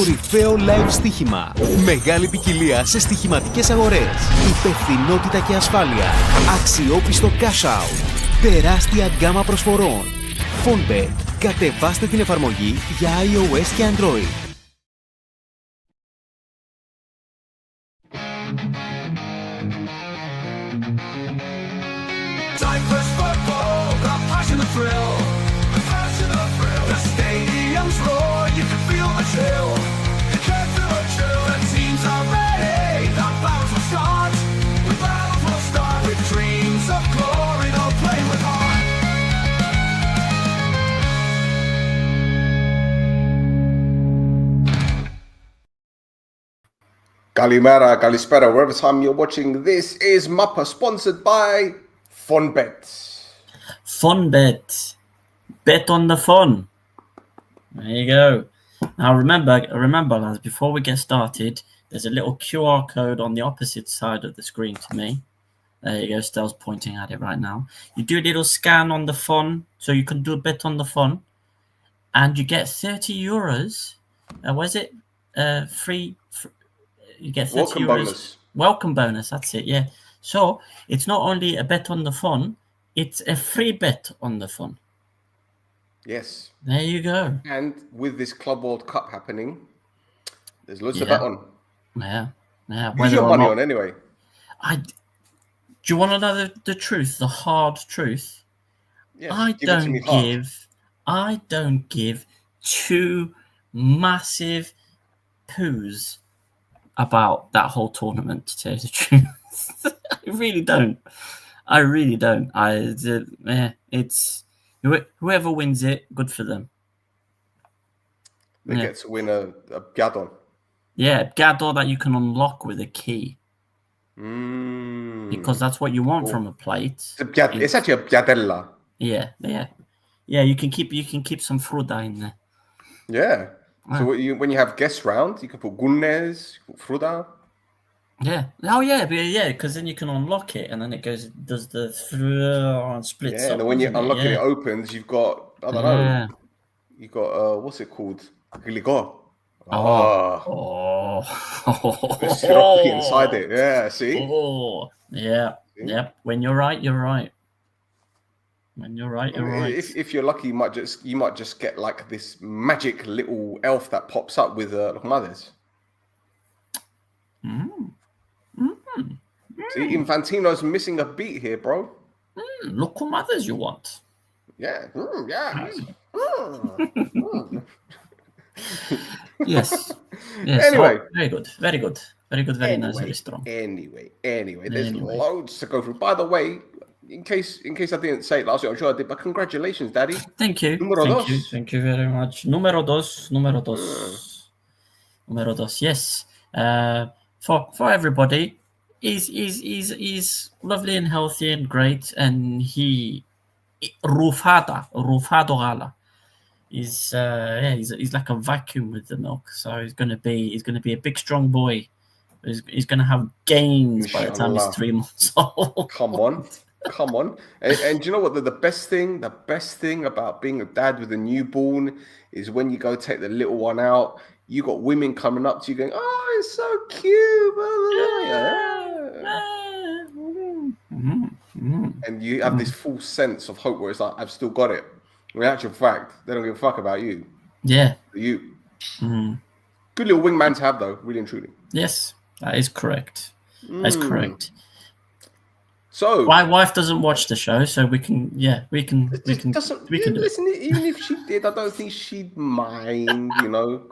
κορυφαίο live στοίχημα. Μεγάλη ποικιλία σε στοιχηματικές αγορές. Υπευθυνότητα και ασφάλεια. Αξιόπιστο cash out. Τεράστια γκάμα προσφορών. Fonbet. Κατεβάστε την εφαρμογή για iOS και Android. Cyprus football, the passion, the thrill. The passion, the thrill. The stadium's roar, you can feel the chill. You can feel the chill. The teams are ready. The battles will start. The battles will start with dreams of glory. They'll play with heart. Kalimera, Kalispera, wherever time you're watching, this is Mappa, sponsored by Fonbet. Fonbet. Bet on the fun. There you go. Now remember guys, before we get started, there's a little QR code on the opposite side of the screen to me. There you go, Stell's pointing at it right now. You do a little scan on the fun, so you can do a bet on the fun, and you get 30 euros. Was it free? You get 30 Welcome euros. bonus. Welcome bonus, that's it, yeah. So it's not only a bet on the fun, it's a free bet on the fun. Yes. There you go. And with this Club World Cup happening, there's loads to Yeah. bet on. Yeah. Who's your money on anyway? Do you want to know the truth, the hard truth? Yes, I give it to me hard. don't give two massive poos about that whole tournament, to tell you the truth. I really don't. It's whoever wins it, good for them. They get to win a Gadon. Yeah, Gador that you can unlock with a key. Because that's what you want from a plate. It's actually a Biadella. Yeah. You can keep some fruta in there. Yeah. So when you have guests round, you can put Gunnes, Fruda. Yeah. Oh yeah, because then you can unlock it and then it does the splits. Yeah, and then when you unlock it, it opens. You've got I don't know. You got what's it called? Gligo. There's syrupy inside it. Yeah, see. Yeah. Yep. When you're right, you're right. When you're right, you're right. If you're lucky, you might just get like this magic little elf that pops up with mothers. See, Infantino's missing a beat here, bro. Look what mothers you want. Yeah. Yes. Anyway, very good, very nice, very strong. Anyway, there's loads to go through. By the way, in case I didn't say it last week, I'm sure I did, but congratulations, Daddy. Thank you. Thank you very much. Número dos. Yes. For everybody, he's lovely and healthy and great, and he Rufado Gala. He's like a vacuum with the milk, so he's gonna be a big strong boy. He's gonna have gains by the time he's 3 months old. Come on. And do you know what the best thing about being a dad with a newborn is when you go take the little one out, you got women coming up to you going, "Oh, it's so cute." And you have this full sense of hope where it's like, I've still got it. In actual fact, they don't give a fuck about you. Yeah. You. Good little wingman to have, though, really and truly. Yes, that is correct. That's correct. So my wife doesn't watch the show, so we can do listen, it. Even if she did, I don't think she'd mind,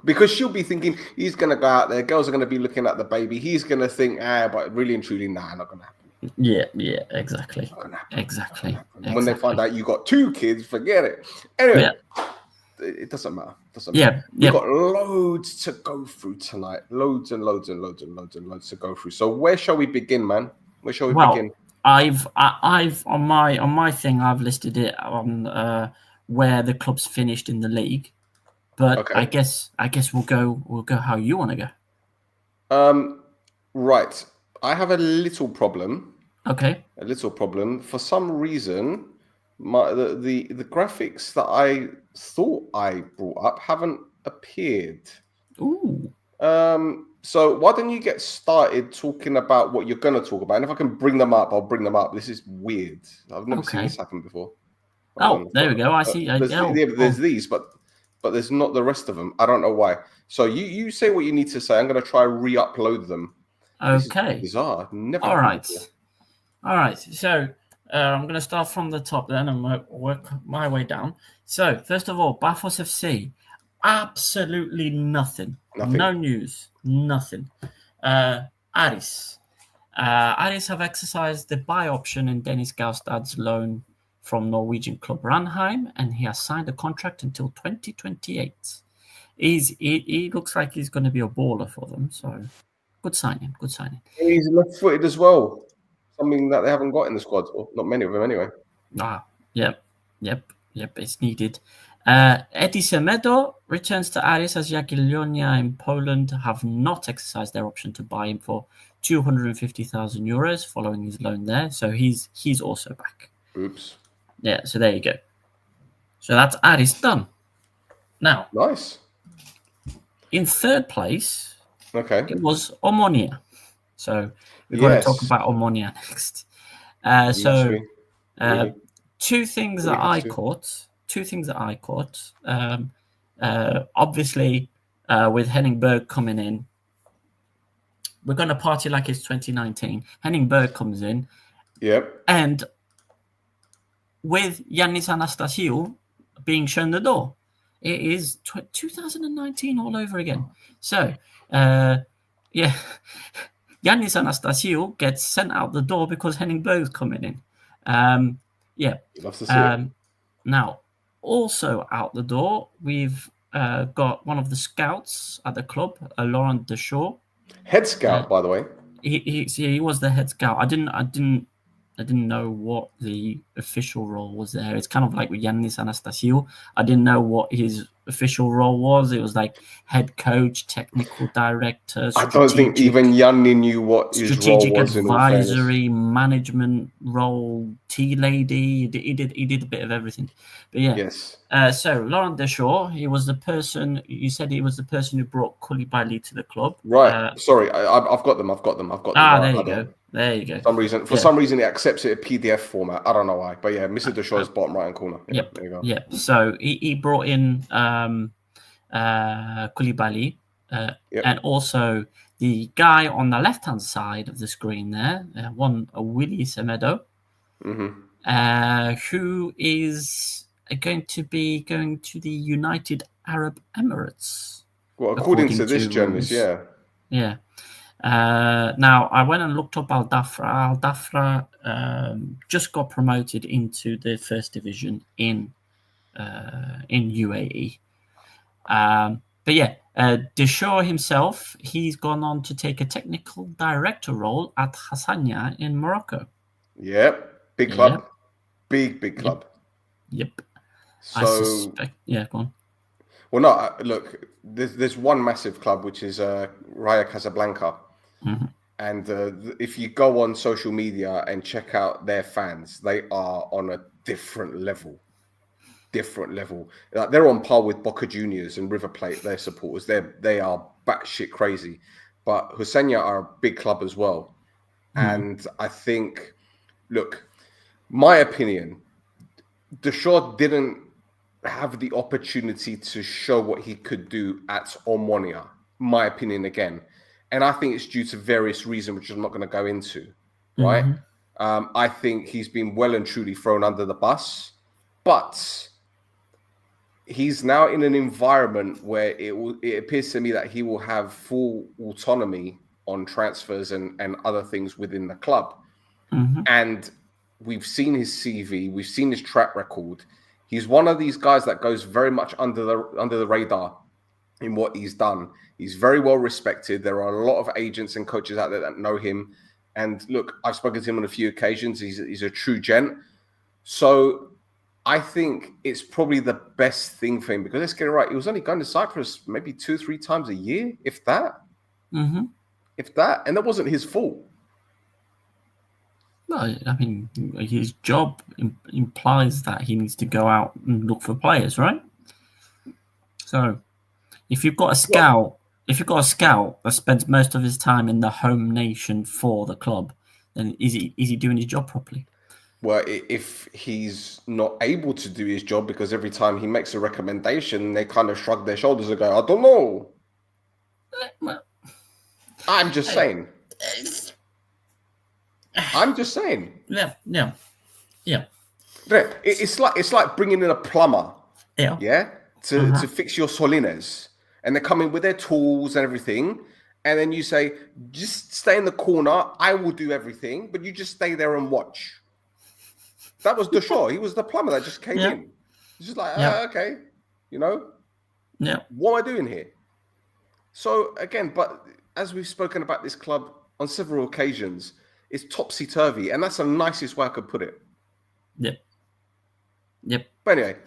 because she'll be thinking he's gonna go out there, girls are gonna be looking at the baby, he's gonna think, but really and truly, not gonna happen. Yeah, exactly. Exactly. And when they find out you got 2 kids, forget it. Anyway, it doesn't matter. We've got loads to go through tonight. Loads and loads to go through. So where shall we begin, man? Where shall we begin? I've on my thing, I've listed it on where the club's finished in the league, but okay. I guess we'll go how you want to go. Right. I have a little problem. Okay. A little problem. For some reason, the graphics that I thought I brought up haven't appeared. Ooh. So why don't you get started talking about what you're going to talk about? And if I can bring them up, I'll bring them up. This is weird. I've never seen this happen before. There we go. I see. There's these, but there's not the rest of them. I don't know why. So you say what you need to say. I'm going to try re-upload them. Okay. This is bizarre. Never. All right. So I'm going to start from the top then and work my way down. So first of all, Bafos FC, absolutely nothing. No news. Nothing. Aris. Aris have exercised the buy option in Dennis Gaustad's loan from Norwegian club Ranheim, and he has signed a contract until 2028. He looks like he's going to be a baller for them, so good signing. He's left-footed as well, something that they haven't got in the squad, or not many of them anyway. Yep, it's needed. Eddie Semedo returns to Aris as Jagiellonia in Poland have not exercised their option to buy him for 250,000 euros following his loan there, so he's also back. Oops. Yeah, so there you go. So that's Aris done. Now, nice. In third place, it was Omonia. So we're going to talk about Omonia next. Two things that I caught. Obviously, with Henning Berg coming in, we're going to party like it's 2019. Henning Berg comes in. Yep. And with Yannis Anastasiou being shown the door, it is 2019 all over again. So, Yannis Anastasiou gets sent out the door because Henning Berg's coming in. Love to see it. Now, also out the door, we've got one of the scouts at the club, Laurent Deshaw. Head scout, by the way. He was the head scout. I didn't know what the official role was there. It's kind of like with Yannis Anastasiou. I didn't know what his official role was. It was like head coach, technical director. I don't think even Yanni knew what his role was. Strategic advisory, management role, tea lady. He did a bit of everything. But yeah. Yes. So Laurent Deshaw, he was the person. You said he was the person who brought Koulibaly to the club. Right. Sorry, I've got them. There you go. For some reason, it accepts it in PDF format. I don't know why, but yeah, Mr. Deshaw's bottom right hand corner. There you go. Yep. So he brought in Koulibaly, and also the guy on the left hand side of the screen there, Willy Semedo, who is going to be going to the United Arab Emirates. Well, according to this journalist, yeah. Now, I went and looked up Al Dhafra. Al Dhafra just got promoted into the first division in UAE. But yeah, Deshaw himself, he's gone on to take a technical director role at Hassania in Morocco. Yep, big club. Big club. Yep. So, I suspect, go on. Well, no, look, there's one massive club, which is Raja Casablanca. Mm-hmm. And if you go on social media and check out their fans, they are on a different level. Like, they're on par with Boca Juniors and River Plate, their supporters. They are batshit crazy. But Hassania are a big club as well. Mm-hmm. And I think, look, my opinion, Deshaw didn't have the opportunity to show what he could do at Omonia, my opinion again. And I think it's due to various reasons, which I'm not going to go into, right? Mm-hmm. I think he's been well and truly thrown under the bus, but he's now in an environment where it appears to me that he will have full autonomy on transfers and other things within the club. Mm-hmm. And we've seen his CV, we've seen his track record. He's one of these guys that goes very much under the radar in what he's done. He's very well respected. There are a lot of agents and coaches out there that know him. And look, I've spoken to him on a few occasions. He's a true gent. So I think it's probably the best thing for him, because let's get it right. He was only going to Cyprus maybe 2-3 times a year, if that. Mm-hmm. If that. And that wasn't his fault. Well, I mean, his job implies that he needs to go out and look for players, right? So if you've got a scout if you've got a scout that spends most of his time in the home nation for the club, then is he doing his job properly? Well, if he's not able to do his job because every time he makes a recommendation, they kind of shrug their shoulders and go, I don't know. Well, I'm just saying. I'm just saying. Yeah. It's like bringing in a plumber. Yeah. To fix your solines. And they're coming with their tools and everything. And then you say, just stay in the corner. I will do everything. But you just stay there and watch. That was Deshaw. He was the plumber that just came in. He's just like, okay. You know? Yeah. What am I doing here? So, again, but as we've spoken about this club on several occasions, it's topsy-turvy. And that's the nicest way I could put it. Yep. But anyway,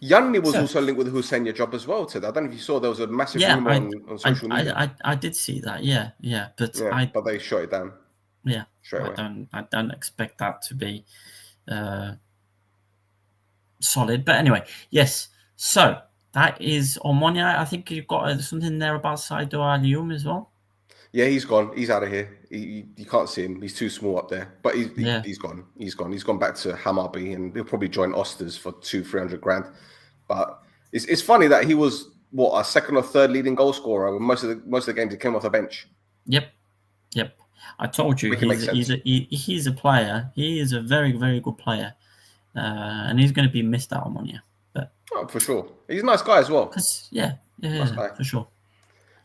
Yanni was also linked with the Hussein job as well, Ted. I don't know if you saw there was a massive rumor on social media. I did see that, but they shut it down. Yeah, straight away. I don't expect that to be solid. But anyway, yes. So that is Omonia. I think you've got something there about Saido Alioum as well. Yeah, he's gone. He's out of here. You can't see him. He's too small up there. But he's gone. He's gone. He's gone back to Hammarby, and he'll probably join Osters for 200-300 grand. But it's funny that he was a second or third leading goal scorer. Most of the games he came off the bench. Yep. I told you he's a player. He is a very, very good player, and he's going to be missed out on you. But for sure, he's a nice guy as well. Nice guy. For sure.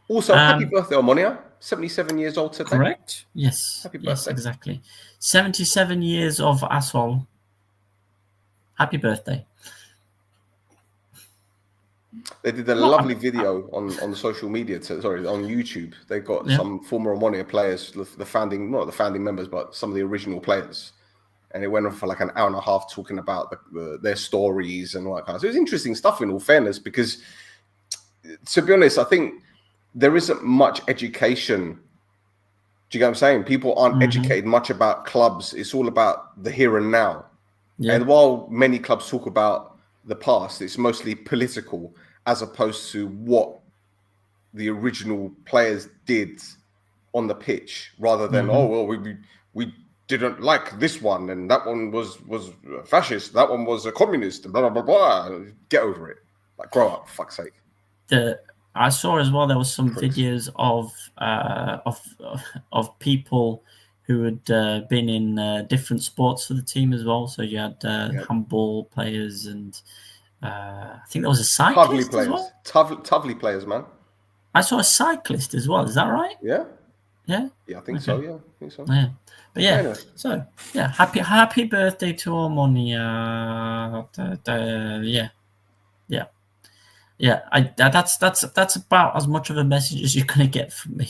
Also, happy birthday, Omonia. 77 years old today. Correct. Yes. Happy birthday. Yes, exactly. 77 years of asshole. Happy birthday. They did a lovely video on social media. On YouTube. They got some former Omonia players, not the founding members, but some of the original players. And it went on for like an hour and a half talking about their stories and all that kind of stuff. So it was interesting stuff, in all fairness, because to be honest, I think there isn't much education. Do you get what I'm saying? People aren't educated much about clubs. It's all about the here and now. Yeah. And while many clubs talk about the past, it's mostly political as opposed to what the original players did on the pitch, rather than, we didn't like this one, and that one was fascist, that one was a communist, and blah, blah, blah, blah. Get over it. Like, grow up, for fuck's sake. I saw as well there was some videos of people who had been in different sports for the team as well. So you had handball players and I think there was a cyclist as well. Tavli players, man. I saw a cyclist as well. Is that right? Yeah. Yeah. Yeah, I think so. Yeah, I think so. Yeah. But yeah, happy birthday to Omonia. That's about as much of a message as you're gonna get from me.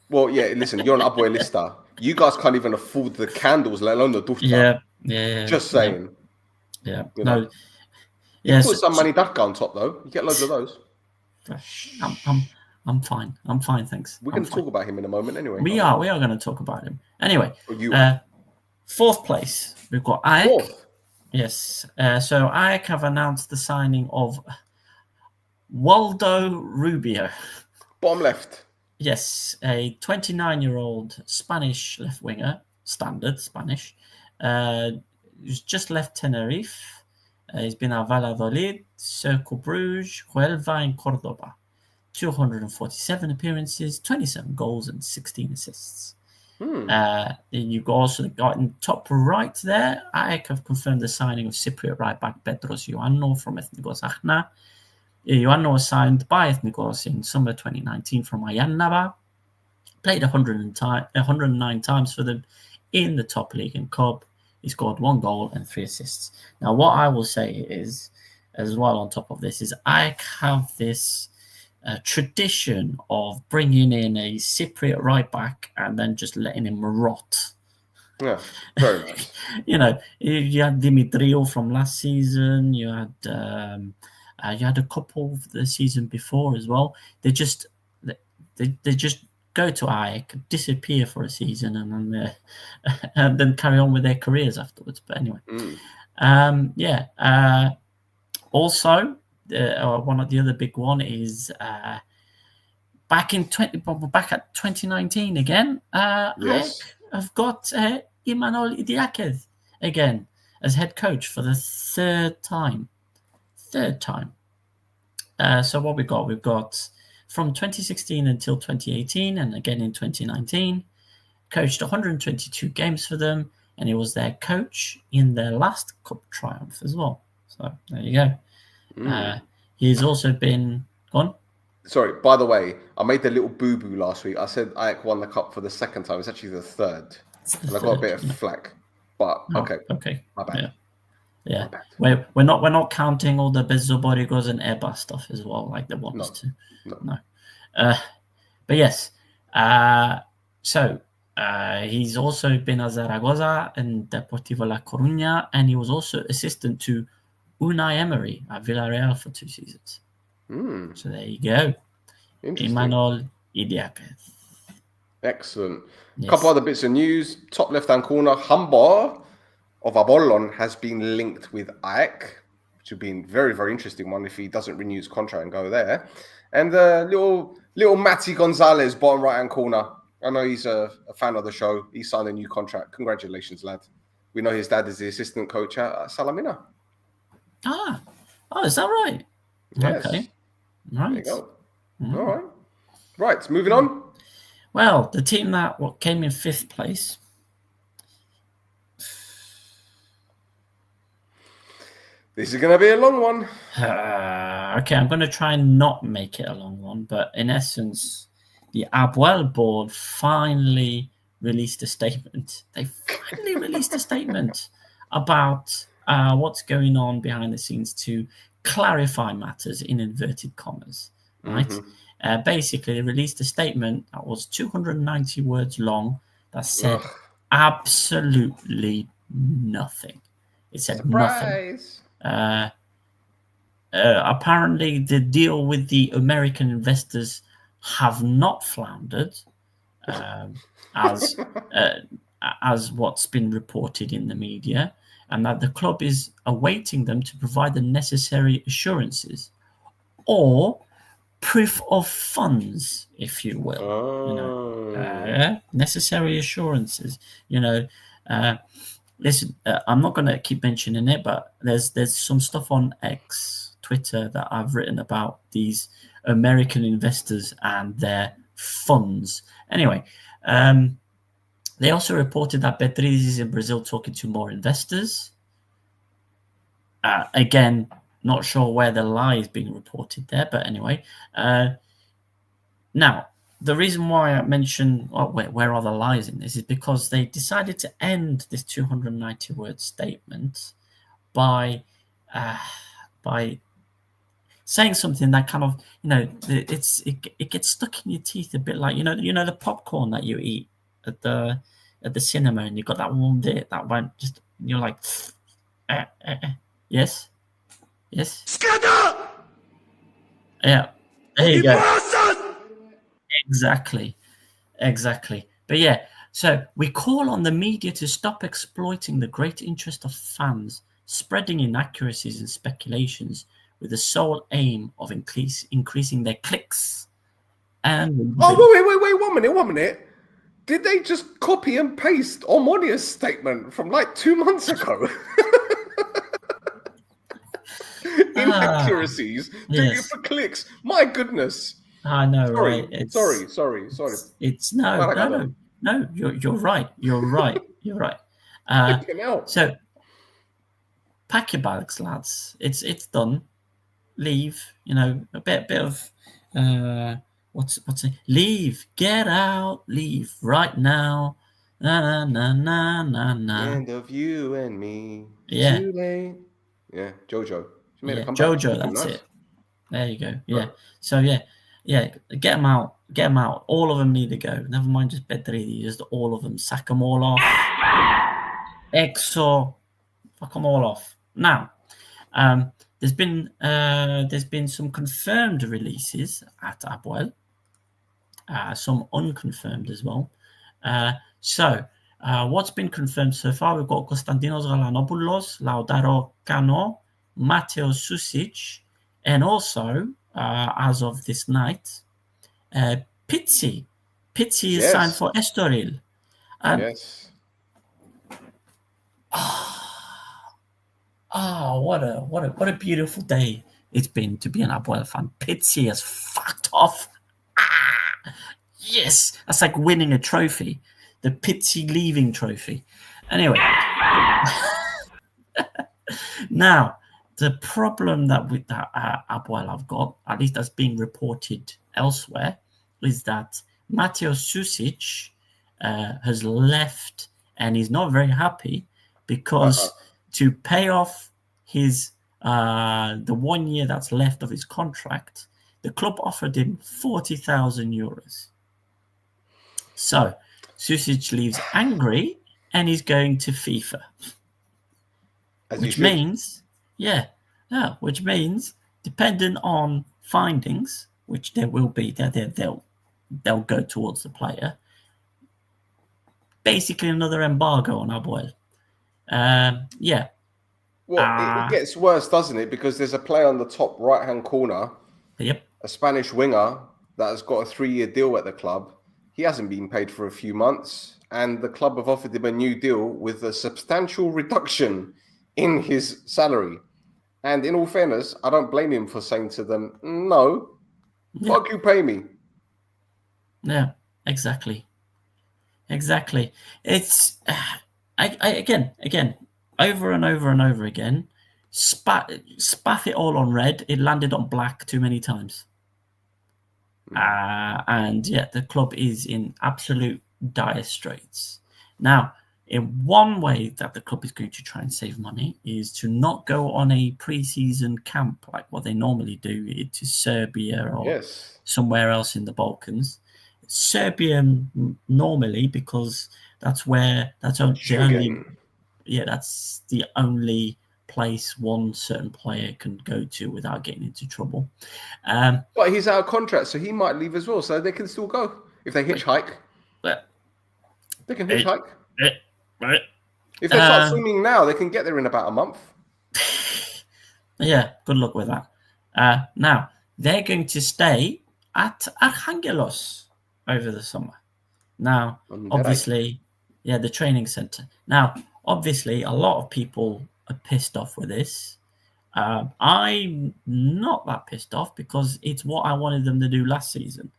Well, yeah. Listen, you're an Upboy Lister. You guys can't even afford the candles, let alone the dufta. Yeah. Just saying. Yeah. You know? No. Yeah. Put some money back on top though. You get loads of those. I'm fine. I'm fine, thanks. We're going to talk about him in a moment anyway. We are going to talk about him. Anyway, fourth place, we've got AEK. Fourth? Yes. So AEK have announced the signing of Waldo Rubio. Bottom left. Yes, a 29-year-old Spanish left winger, standard Spanish, who's just left Tenerife. He's been at Valladolid, Cercle Bruges, Huelva, and Cordoba. 247 appearances, 27 goals, and 16 assists. You've also got in top right there, AEK have confirmed the signing of Cypriot right-back Petros Ioannou from Ethnikos Achna. Ioannou was signed by Ethnikos in summer 2019 from Ayanaba. Played 109 times for them in the top league in Cup. He scored 1 goal and 3 assists. Now, what I will say is, as well on top of this, is AEK have this tradition of bringing in a Cypriot right back and then just letting him rot. Yeah, very nice. You had Dimitriou from last season. You had a couple of the season before as well. They just go to AEK, disappear for a season, and then carry on with their careers afterwards. But anyway, also. One of the other big one is back at 2019 again. Yes. I've got Imanol Idiakez again as head coach for the third time. So what we've got from 2016 until 2018, and again in 2019, coached 122 games for them, and he was their coach in their last cup triumph as well. So there you go. He's also been gone. Sorry, by the way, I made the little boo-boo last week. I said Ajax won the cup for the second time. It's actually the third. And I got a bit of flack. But okay. My bad. Yeah. We're not counting all the Bezoborigos and Eba stuff as well, like they want us to. No. But yes. So he's also been at Zaragoza and Deportivo La Coruña, and he was also assistant to Unai Emery at Villarreal for 2 seasons. So there you go. Imanol Idiakez. Excellent. Yes. Couple other bits of news. Top left-hand corner, Humber of Apollon has been linked with Ajax, which would be a very, very interesting one if he doesn't renew his contract and go there. And little Matty Gonzalez, bottom right-hand corner. I know he's a fan of the show. He signed a new contract. Congratulations, lad. We know his dad is the assistant coach at Salamina. Oh, is that right? Yes. Okay. Right. There you go. All right. Right, moving on. Well, the team that came in 5th place. This is going to be a long one. Okay, I'm going to try and not make it a long one, but in essence, the Abuel board finally released a statement. They finally released a statement about what's going on behind the scenes to clarify matters in inverted commas, right? Basically, they released a statement that was 290 words long that said absolutely nothing. It said Surprise. nothing. Apparently, the deal with the American investors have not floundered, as what's been reported in the media, and that the club is awaiting them to provide the necessary assurances or proof of funds, if you will. Necessary assurances. Listen, I'm not going to keep mentioning it, but there's some stuff on X, Twitter, that I've written about these American investors and their funds. Anyway, they also reported that Beatriz is in Brazil talking to more investors. Again, not sure where the lie is being reported there, but anyway. Now, the reason why I mention where are the lies in this is because they decided to end this 290-word statement by saying something that kind of, it gets stuck in your teeth a bit, like the popcorn that you eat at the cinema, and you got that one bit that went just, you're like, yes. Yeah, there you go. Exactly. But yeah, so we call on the media to stop exploiting the great interest of fans, spreading inaccuracies and speculations with the sole aim of increasing their clicks. And wait, 1 minute. Did they just copy and paste Omonia's statement from like 2 months ago? Inaccuracies, doing it for clicks. My goodness. I know, sorry, right? Sorry. It's no. You're right. So pack your bags, lads. It's done. Leave. A bit of what's it? Leave. Get out. Leave right now. Na. End of you and me. Yeah. Too late. Yeah, Jojo. Jojo, that's it. There you go. Yeah. Right. So yeah, get them out. All of them need to go. Never mind just Bedridi, just all of them. Sack them all off. Exo, fuck them all off. Now, there's been some confirmed releases at Abuel, some unconfirmed as well. So what's been confirmed so far? We've got Konstantinos Galanopoulos, Lautaro Cano, Mateo Susic, and also, as of this night, Pizzi. Pizzi is Yes. signed for Estoril. Yes. What a beautiful day it's been to be an Apoel fan. Pizzi has fucked off. Yes, that's like winning a trophy, the Pizzi leaving trophy. Anyway, now the problem that Apoel have got, at least that's being reported elsewhere, is that Mateo Susic has left and he's not very happy because to pay off his the 1 year that's left of his contract, the club offered him 40,000 euros. So Susic leaves angry and he's going to FIFA, which means, which means depending on findings, which there will be, they'll go towards the player. Basically, another embargo on Apoel. Well, it gets worse, doesn't it? Because there's a player on the top right-hand corner, a Spanish winger that has got a 3-year deal at the club. He hasn't been paid for a few months, and the club have offered him a new deal with a substantial reduction in his salary. And in all fairness, I don't blame him for saying to them, no, fuck you, pay me. Yeah, exactly. It's again, over and over and over again, spaff it all on red. It landed on black too many times. And the club is in absolute dire straits. Now, in one way that the club is going to try and save money is to not go on a pre-season camp like what they normally do to Serbia or somewhere else in the Balkans. Serbia normally, because that's the only place one certain player can go to without getting into trouble. But he's out of contract, so he might leave as well. So they can still go if they hitchhike. They can hitchhike. If they start swimming now, they can get there in about a month. Yeah, good luck with that. Now they're going to stay at Archangelos over the summer. Now, obviously, the training center. Now, obviously, a lot of people are pissed off with this. I'm not that pissed off because it's what I wanted them to do last season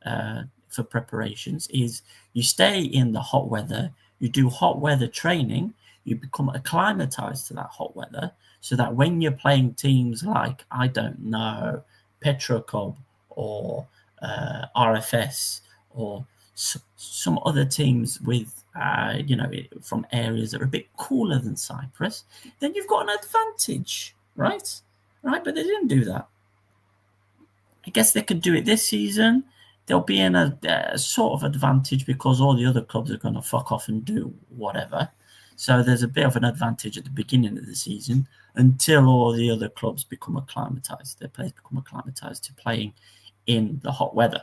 for preparations. Is you stay in the hot weather, you do hot weather training, you become acclimatized to that hot weather, so that when you're playing teams like, I don't know, Petrokov or RFS or some other teams with, from areas that are a bit cooler than Cyprus, then you've got an advantage, right? But they didn't do that. I guess they could do it this season. They'll be in a sort of advantage because all the other clubs are going to fuck off and do whatever. So there's a bit of an advantage at the beginning of the season until all the other clubs become acclimatized. Their players become acclimatized to playing in the hot weather.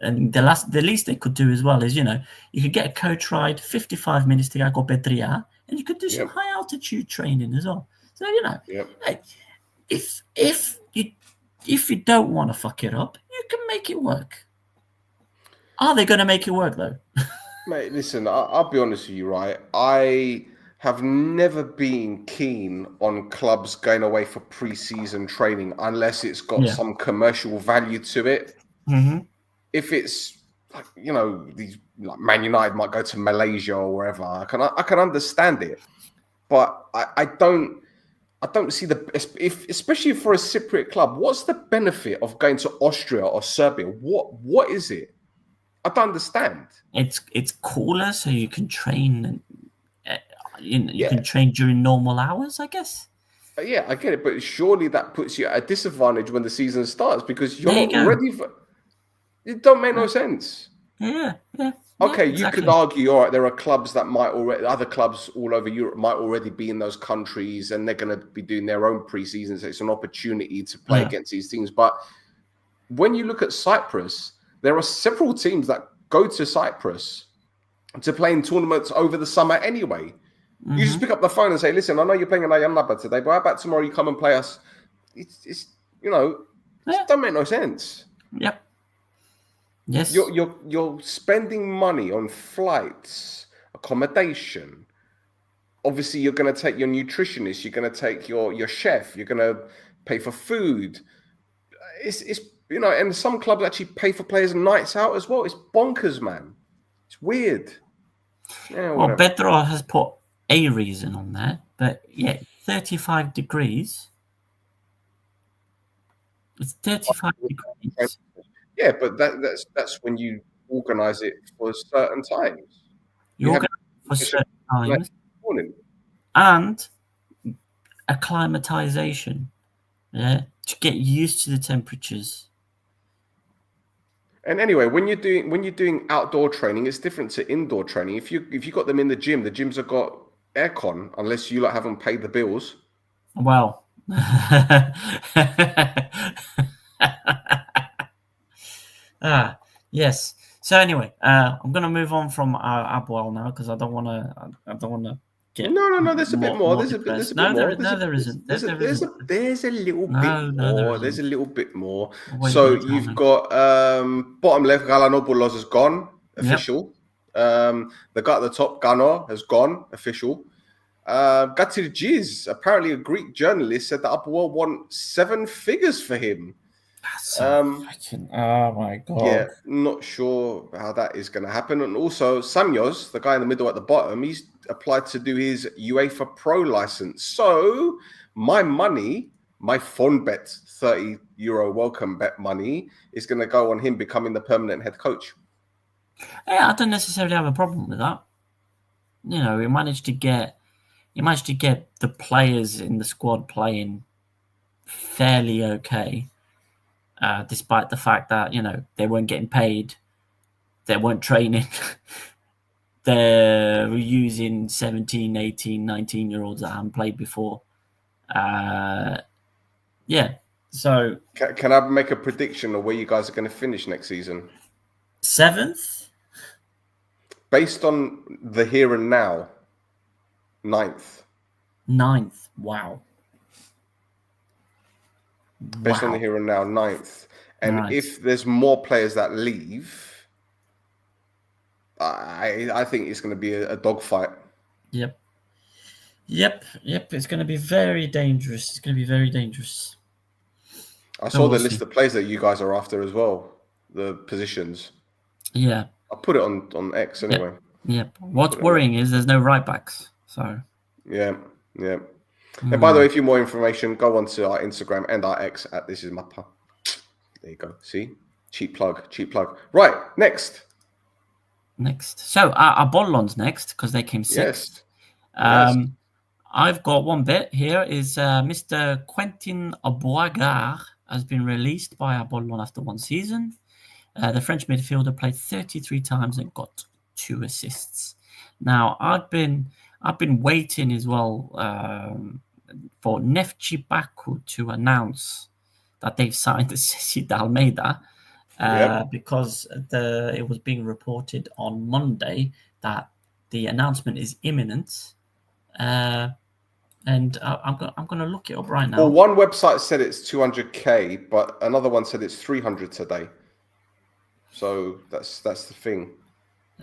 And the least they could do as well is, you could get a coach ride 55 minutes to go Petria, and you could do some high altitude training as well. So, if you don't want to fuck it up, you can make it work. Are they going to make it work, though? Mate, listen, I'll be honest with you, right? I have never been keen on clubs going away for pre-season training unless it's got some commercial value to it. Mm-hmm. If it's, these like Man United might go to Malaysia or wherever, I can understand it, but I don't see especially for a Cypriot club. What's the benefit of going to Austria or Serbia? What is it? I don't understand. It's cooler, so you can train. You can train during normal hours, I guess. Yeah, I get it, but surely that puts you at a disadvantage when the season starts because you're not ready for. It don't make no sense. Yeah. Okay, exactly. You could argue, all right, there are clubs that other clubs all over Europe might already be in those countries and they're going to be doing their own pre-season, so it's an opportunity to play against these teams. But when you look at Cyprus, there are several teams that go to Cyprus to play in tournaments over the summer anyway. Mm-hmm. You just pick up the phone and say, listen, I know you're playing in Mappa today, but how about tomorrow you come and play us? It don't make no sense. Yep. Yes. You're spending money on flights, accommodation. Obviously, you're going to take your nutritionist. You're going to take your chef. You're going to pay for food. It's and some clubs actually pay for players' nights out as well. It's bonkers, man. It's weird. Yeah, well, Pedro has put a reason on there, but yeah, 35 degrees. It's 35 degrees. Yeah, but that's when you organise it for certain times. You organise it for certain times, and acclimatization, to get used to the temperatures. And anyway, when you're doing outdoor training, it's different to indoor training. If you got them in the gyms have got aircon, unless you haven't paid the bills. Well, yes. So anyway, I'm going to move on from Abuel now because I don't want to get. No. There's a bit more. There's a bit more. There isn't. There's a little bit more. There's a little bit more. So you've got bottom left, Galanopoulos has gone, official. Yep. The guy at the top, Gano, has gone, official. Gatirgiz, apparently a Greek journalist, said that Abuel won 7 figures for him. Freaking, oh my god. Yeah, not sure how that is going to happen. And also Samyos, the guy in the middle at the bottom, he's applied to do his UEFA Pro license. So my money, my Fonbet €30 welcome bet money, is going to go on him becoming the permanent head coach. Yeah, I don't necessarily have a problem with that. You know, he managed to get the players in the squad playing fairly okay. Despite the fact that, they weren't getting paid, they weren't training, they were using 17, 18, 19-year-olds that haven't played before. So... Can I make a prediction of where you guys are going to finish next season? 7th? Based on the here and now, 9th. 9th, wow. Based on the here and now, 9th. And if there's more players that leave, I think it's going to be a dogfight. Yep. It's going to be very dangerous. I saw the list of players that you guys are after as well, the positions. Yeah. I'll put it on X anyway. Yep. What's worrying is there's no right backs. So. Yeah. And by the way, if you want more information, go on to our Instagram and our X at This Is Mappa. There you go. See? Cheap plug. Right, next. So Apollon's next because they came 6th. Yes. I've got one bit here is Mr. Quentin Boigard has been released by Apollon after 1 season. The French midfielder played 33 times and got 2 assists. Now, I've been waiting as well for Neftchi Baku to announce that they've signed the Ceci Almeida because it was being reported on Monday that the announcement is imminent. And I'm going to look it up right now. Well, one website said it's 200K, but another one said it's 300 today. So that's the thing.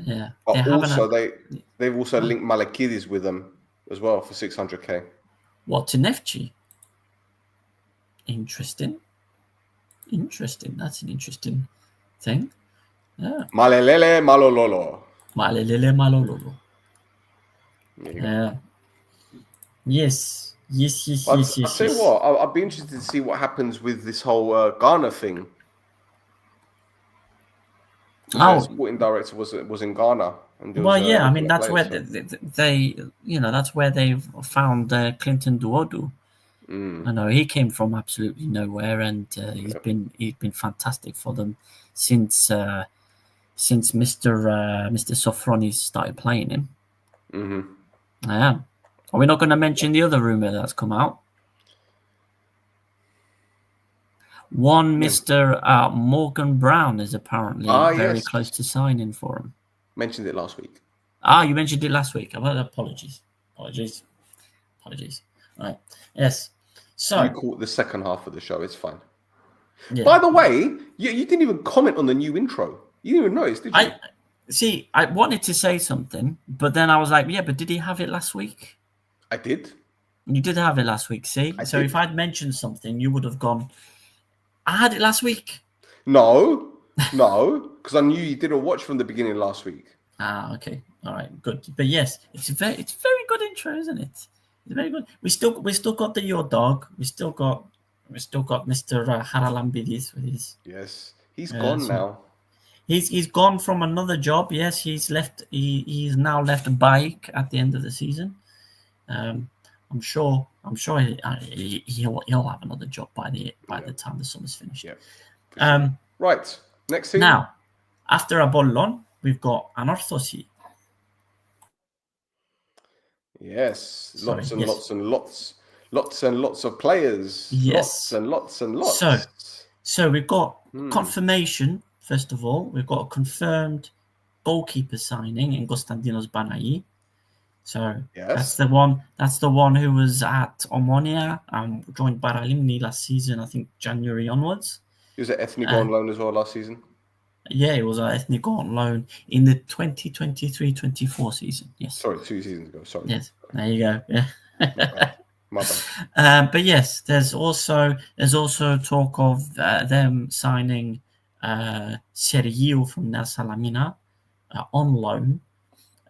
Yeah. But also they've also linked Malakidis with them as well for 600K. What, to Neftchi? Interesting. That's an interesting thing. Yeah. Malelele malololo. Yeah. Yes. I'll tell you what, I'll be interested to see what happens with this whole Ghana thing. The sporting director was in Ghana. I mean that's where that's where they've found Clinton Duodu. I know he came from absolutely nowhere, and he's been fantastic for them since Mr. Sofronis started playing him. Mm-hmm. Yeah. Are we not going to mention the other rumor that's come out? One Mr. Morgan Brown is apparently very close to signing for him. Mentioned it last week. You mentioned it last week. Apologies. All right. Yes. So you caught the second half of the show. It's fine. Yeah. By the way, you didn't even comment on the new intro. You didn't even notice, did you? I wanted to say something, but then I was like, yeah, but did he have it last week? I did. You did have it last week, see? So if I'd mentioned something, you would have gone, I had it last week. No, because I knew you didn't watch from the beginning last week. Ah, okay. All right, good. But yes, it's a very good intro, isn't it? It's very good. We still got the Your Dog. We still got Mr. Haralambidis with his. Yes, he's gone now. He's gone from another job. Yes, he's left. He's now left a bike at the end of the season. I'm sure he'll have another job by the time the summer's finished. Yeah. Right. Next team. Now, after Apollon, we've got Anorthosis. Yes. Sorry, lots and yes. lots and lots. Lots and lots of players. Yes. Lots and lots and lots. So we've got confirmation, first of all. We've got a confirmed goalkeeper signing in Konstantinos Banai. So that's the one who was at Omonia and joined Paralimni last season, I think January onwards. He was at Ethnic on loan as well last season. Yeah, he was at Ethnic on loan in the 2023-24 season. Yes. Sorry, 2 seasons ago. Sorry. Yes. There you go. Yeah. My bad. But yes, there's also talk of them signing Sergio from Nel Salamina on loan.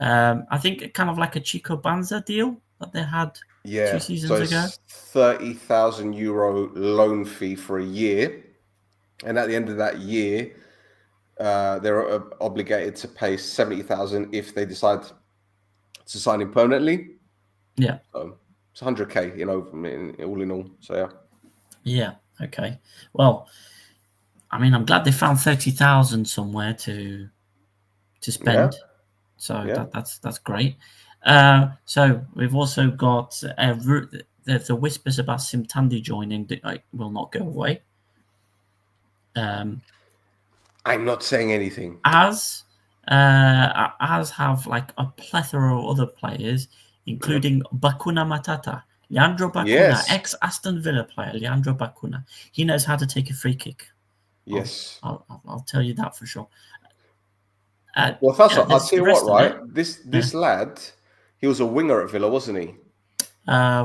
I think kind of like a Chico Banza deal that they had 2 seasons ago. €30,000 loan fee for a year, and at the end of that year, they're obligated to pay 70,000 if they decide to sign him permanently. Yeah, so it's 100k, all in all. So yeah. Yeah. Okay. Well, I mean, I'm glad they found 30,000 somewhere to spend. Yeah. So that's great. So we've also got the whispers about Simtandi joining that will not go away. I'm not saying anything. As have like a plethora of other players, including Bakuna Matata, Leandro Bakuna, ex-Aston Villa player, Leandro Bakuna. He knows how to take a free kick. Yes. I'll tell you that for sure. Well, first I'll tell you what, right? This lad, he was a winger at Villa, wasn't he?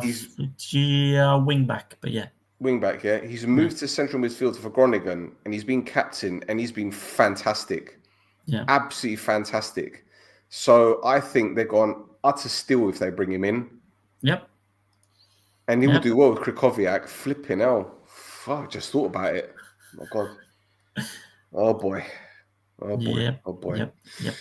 He's wing back, but yeah. Wing back, yeah. He's moved to central midfield for Groningen, and he's been captain, and he's been fantastic. Yeah. Absolutely fantastic. So I think they're gone utter steal if they bring him in. Yep. And he will do well with Krikoviak. Flipping hell. Fuck, just thought about it. Oh, my God. Oh, boy. Oh, boy. Yep. Oh, boy. Yep.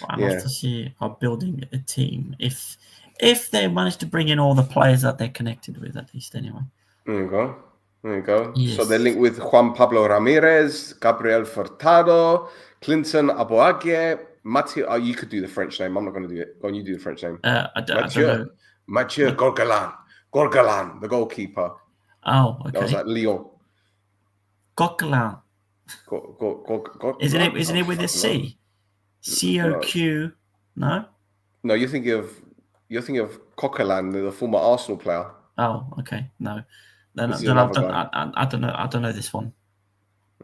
I'd love to see are building a team. If they manage to bring in all the players that they're connected with, at least, anyway. There you go. Yes. So they're linked with Juan Pablo Ramirez, Gabriel Furtado, Clinton Aboagie, Mathieu. You could do the French name. I'm not going to do it. Go on, you do the French name. I don't know. Mathieu Gorgalan, the goalkeeper. Oh, okay. That was at Lyon. Coquelin. Isn't it with a C? COQ? No. No, you're thinking of Coquelin, the former Arsenal player. Oh, okay. No. Then I don't know. I don't know this one.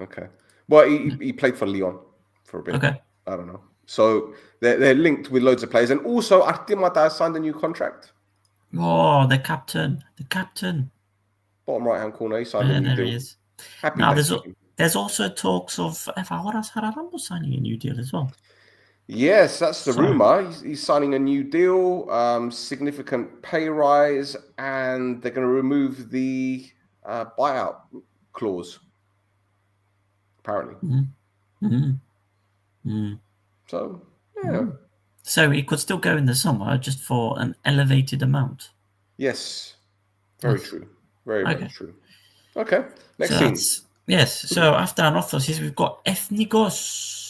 Okay. Well, he played for Lyon for a bit. Okay. I don't know. So they're linked with loads of players, and also Artimata signed a new contract. Oh, the captain. Bottom right hand corner, he signed a new deal. He is. Happy now there's also talks of Horas Hararambo signing a new deal as well. Yes, that's the rumor. He's signing a new deal, significant pay rise, and they're going to remove the buyout clause. Apparently. So, yeah. So he could still go in the summer just for an elevated amount. Yes. Very true. Very true. Okay. Next team. Yes. So after Anorthosis, we've got Ethnikos.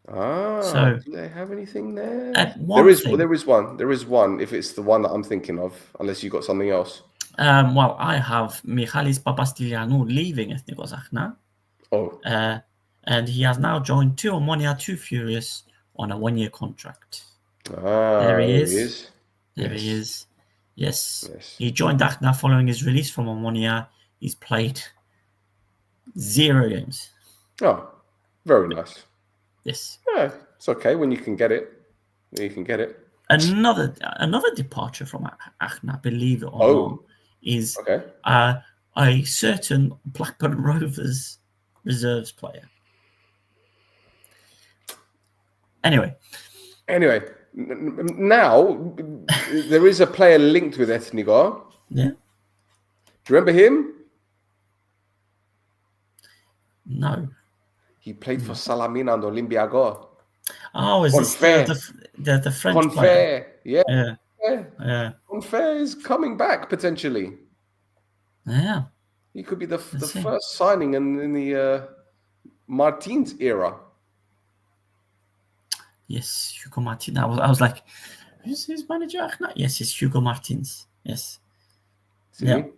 So do they have anything there? There is one. If it's the one that I'm thinking of, unless you got something else. Well, I have Michalis Papastilianou leaving Ethnikos Achna. Oh. And he has now joined two Omonia, two Furious on a 1-year contract. There he is. He is. Yes. He joined Achna following his release from Omonia. He's played 0 games. Oh, very nice. Yes. Yeah, it's okay when you can get it. You can get it. Another departure from ACNA, believe it or not, is a certain Blackburn Rovers reserves player. Anyway, now there is a player linked with Ethnigar. Yeah. Do you remember him? No. He played for Salamina and Olympiacos. Oh, is this the French player? Yeah. Yeah. Is coming back potentially. Yeah. He could be the first signing in the Martins era. Yes, Hugo Martins. I was like, who's his manager? Yes, it's Hugo Martins. Yes. See? Yep.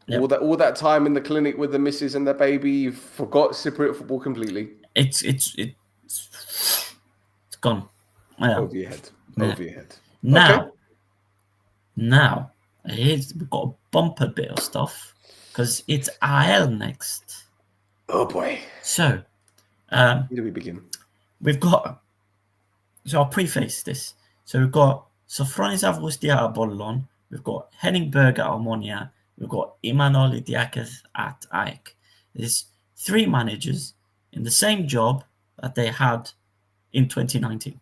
All that time in the clinic with the missus and the baby, you forgot Cypriot football completely. It's gone. Yeah. Over your head. Over your head. Now, we've got a bumper bit of stuff because it's AL next. Oh boy. So, where do we begin? We've got. So I'll preface this. So we've got Sofronis Avgustia at Apollon. We've got Henning Berg at Omonia. We've got Imanol Idiakis at AEK. There's 3 managers in the same job that they had in 2019.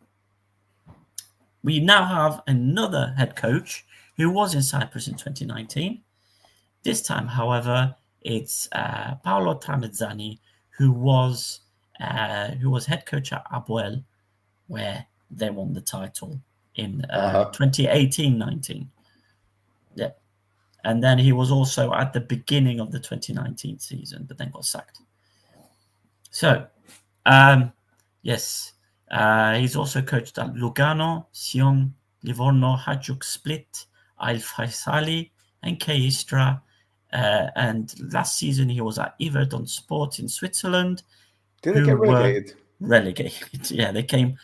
We now have another head coach who was in Cyprus in 2019. This time, however, it's Paolo Tramezzani, who was head coach at Apoel, where they won the title in 2018-19. Yeah. And then he was also at the beginning of the 2019 season, but then got sacked. So, yes, he's also coached at Lugano, Sion, Livorno, Hajduk Split, Al Faisali, and Istra. And last season he was at Yverdon Sport in Switzerland. Did they get relegated? Relegated. Yeah, they came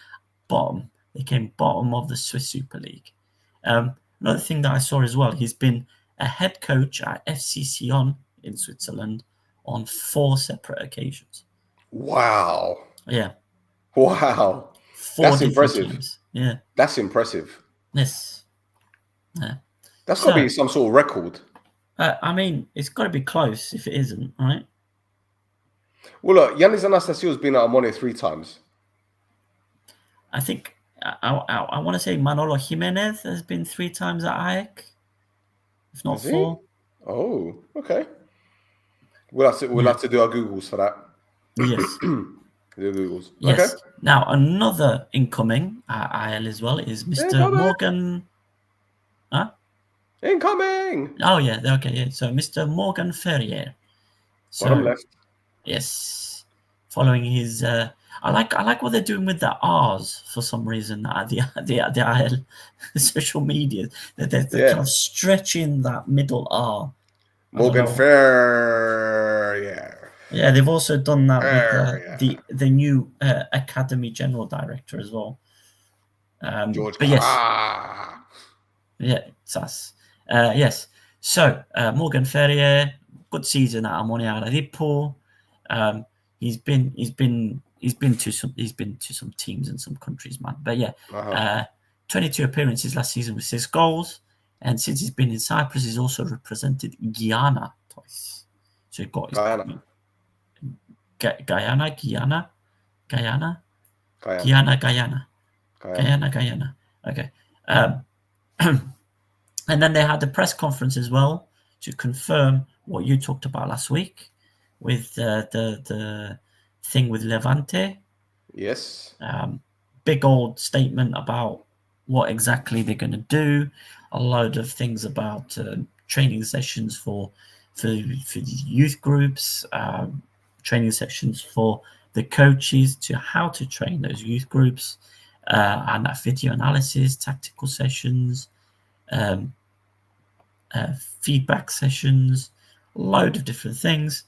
bottom. They came bottom of the Swiss Super League. Another thing that I saw as well, he's been a head coach at FC Sion in Switzerland on 4 separate occasions. Wow. Yeah. Wow. 4 That's impressive. Teams. Yeah. That's impressive. Yes. Yeah. That's got to be some sort of record. I mean, it's got to be close if it isn't, right? Well, look, Yannis Anastasio's been at Omonia 3 times. I think I want to say Manolo Jimenez has been 3 times at AEK, if not 4. Oh, okay. We'll have to do our Googles for that. Yes. Do Googles. Yes. Okay. Now another incoming at IL as well is Mr. Morgan. Huh? Incoming. Oh yeah. Okay. Yeah. So Mr. Morgan Ferrier. So, Bottom left. Yes. Following his. I like what they're doing with the R's for some reason at the IL social media. They're kind of stretching that middle R. Morgan Ferrier. Yeah, they've also done that with the new Academy General Director as well. George. But yes. Yeah, it's us. Yes. So Morgan Ferrier, good season at Ammonia Aradipo. He's been to some teams in some countries, man. But yeah, 22 appearances last season with 6 goals, and since he's been in Cyprus, he's also represented Guyana twice. So he got Guyana. Okay. And then they had the press conference as well to confirm what you talked about last week with the thing with Levante. Yes. Big old statement about what exactly they're going to do. A load of things about training sessions for the youth groups, training sessions for the coaches to how to train those youth groups, and video analysis, tactical sessions, feedback sessions, a load of different things.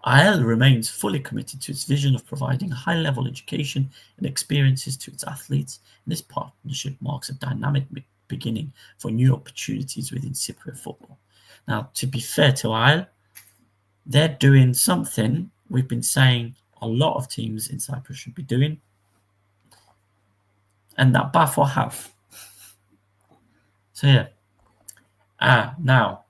IL remains fully committed to its vision of providing high-level education and experiences to its athletes, and this partnership marks a dynamic beginning for new opportunities within Cypriot football. Now, to be fair to IL, they're doing something we've been saying a lot of teams in Cyprus should be doing, and that Bafo have. So yeah. Now,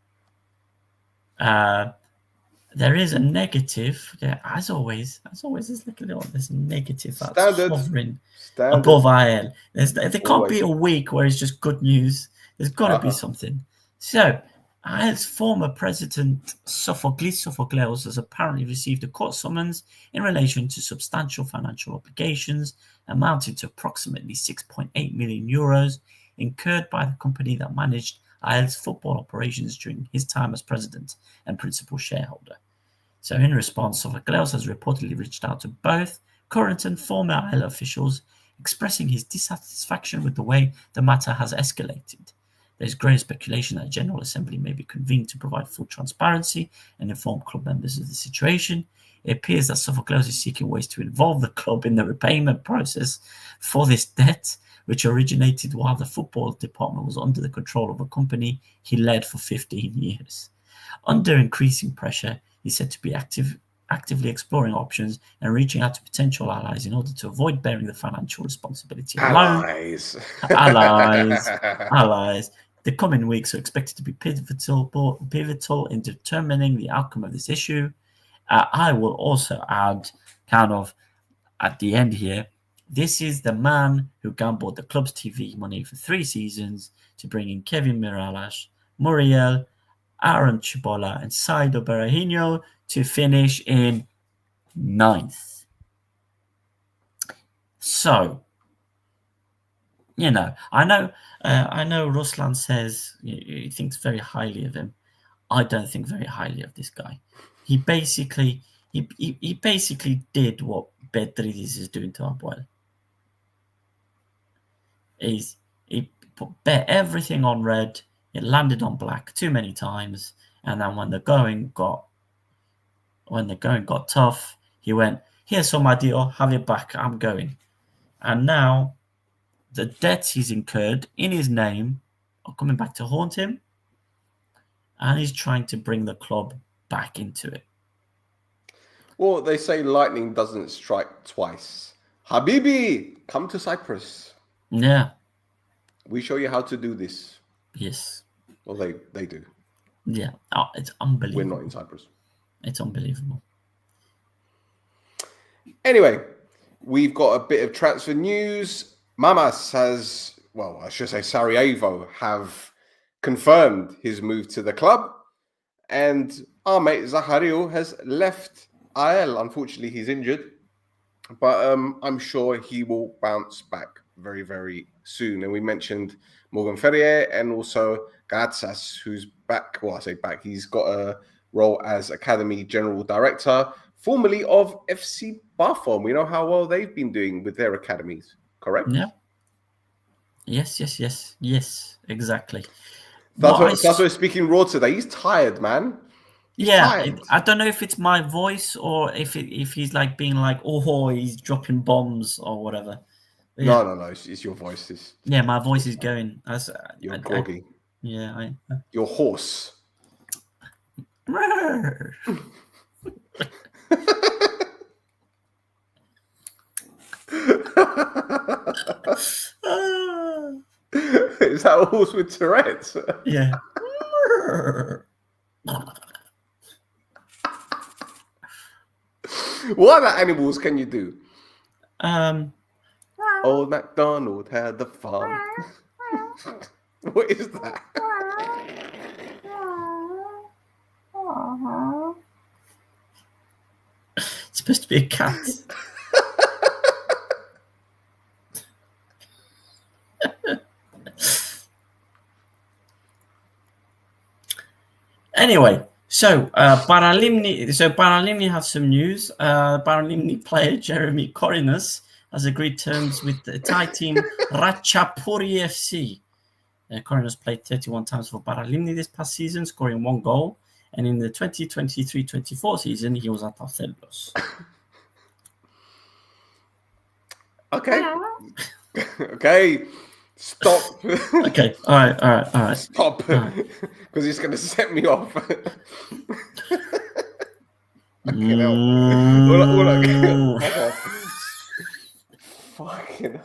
there is a negative. Yeah, as always, there's like there's a negative that's hovering above IL. There can't be a week where it's just good news. There's got to be something. So, IL's former president Sophocleos has apparently received a court summons in relation to substantial financial obligations amounting to approximately 6.8 million euros incurred by the company that managed IL's football operations during his time as president and principal shareholder. So in response, Sophocleos has reportedly reached out to both current and former IL officials, expressing his dissatisfaction with the way the matter has escalated. There is grave speculation that a General Assembly may be convened to provide full transparency and inform club members of the situation. It appears that Sophocleos is seeking ways to involve the club in the repayment process for this debt, which originated while the football department was under the control of a company he led for 15 years. Under increasing pressure, he's said to be actively exploring options and reaching out to potential allies in order to avoid bearing the financial responsibility alone. Allies. The coming weeks are expected to be pivotal in determining the outcome of this issue. I will also add, kind of at the end here, this is the man who gambled the club's TV money for 3 seasons to bring in Kevin Mirallas, Muriel, Aaron Chibola, and Saido Berahino to finish in 9th. So, you know, I know Ruslan says he thinks very highly of him. I don't think very highly of this guy. He basically did what Bedridis is doing to Abuel. He bet everything on red. It landed on black too many times, and then when the going got tough, he went, "Here's some deal, have it back, I'm going." And now the debts he's incurred in his name are coming back to haunt him, and he's trying to bring the club back into it. Well, they say lightning doesn't strike twice. Habibi, come to Cyprus. Yeah. We show you how to do this. Yes. Well, they do. Yeah. Oh, it's unbelievable. We're not in Cyprus. It's unbelievable. Anyway, we've got a bit of transfer news. Mamas has, well, I should say Sarajevo have confirmed his move to the club. And our mate Zahariu has left IL. Unfortunately, he's injured. But I'm sure he will bounce back very, very soon. And we mentioned Morgan Ferrier and also Gatsas, who's back. Well, I say back. He's got a role as Academy General Director, formerly of FC Barfom. We know how well they've been doing with their academies, correct? Yeah. Yes, exactly. That's why speaking raw today. He's tired, man. Yeah, I don't know if it's my voice or if he's like being like, oh, he's dropping bombs or whatever. Yeah. No. It's your voice. Yeah, my voice is going. You're groggy. You're hoarse. Is that a horse with Tourette's? Yeah. What other animals can you do? Old MacDonald had the farm. What is that? It's supposed to be a cat. Anyway, so Paralimni have some news. Paralimni player Jeremy Corinas has agreed terms with the Thai team Ratchapuri FC. Corinas played 31 times for Paralimni this past season, scoring 1 goal. And in the 2023-24 season, he was at Othellos. Okay. Stop. Okay. All right. Stop. Because he's going to set me off. Fucking hell. Fucking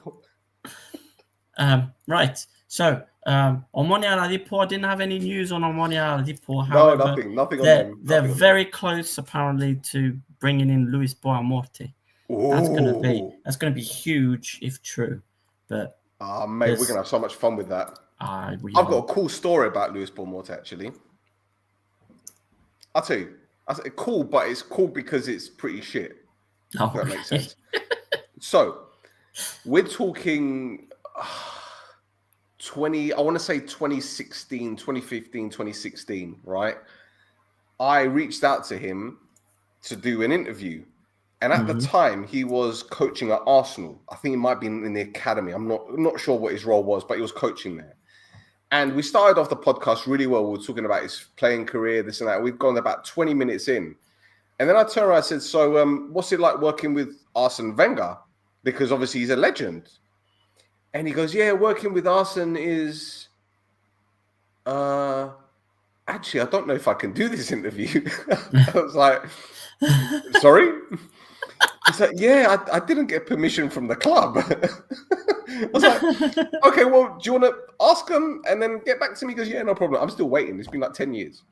hell. Right. So, Omonia Ladipo, I didn't have any news on Omonia Ladipo. No, nothing on them. They're very close, apparently, to bringing in Luis Boamorte. That's gonna be huge if true. But mate, we're gonna have so much fun with that. I've got a cool story about Luis Boamorte, actually. I'll tell you. I say cool, but it's cool because it's pretty shit. Oh, if that makes sense. So, we're talking 2016, 2015, 2016, right? I reached out to him to do an interview. And at the time, he was coaching at Arsenal. I think he might be in the academy. I'm not sure what his role was, but he was coaching there. And we started off the podcast really well. We were talking about his playing career, this and that. We've gone about 20 minutes in. And then I turned around and said, so what's it like working with Arsene Wenger? Because obviously he's a legend. And he goes, yeah, working with Arsene is... actually, I don't know if I can do this interview. I was like, sorry? He's like, yeah, I didn't get permission from the club. I was like, okay, well, do you want to ask him and then get back to me? He goes, yeah, no problem. I'm still waiting. It's been like 10 years.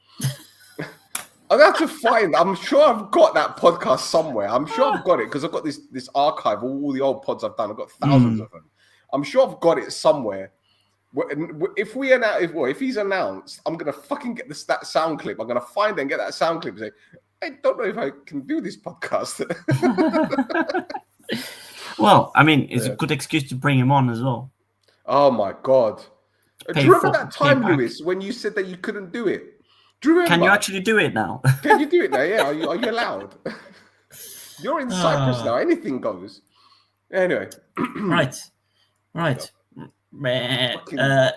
I'm going to have to find, I'm sure I've got that podcast somewhere. I'm sure I've got it because I've got this archive of all the old pods I've done. I've got thousands of them. I'm sure I've got it somewhere. If he's announced, I'm going to fucking get that sound clip. I'm going to find it and get that sound clip and say, I don't know if I can do this podcast. Well, I mean, it's a good excuse to bring him on as well. Oh my God. Do you remember that time, Lewis, when you said that you couldn't do it? Do you remember? Can you actually do it now? Can you do it now? Yeah. Are you allowed? You're in Cyprus now. Anything goes. Anyway. Right.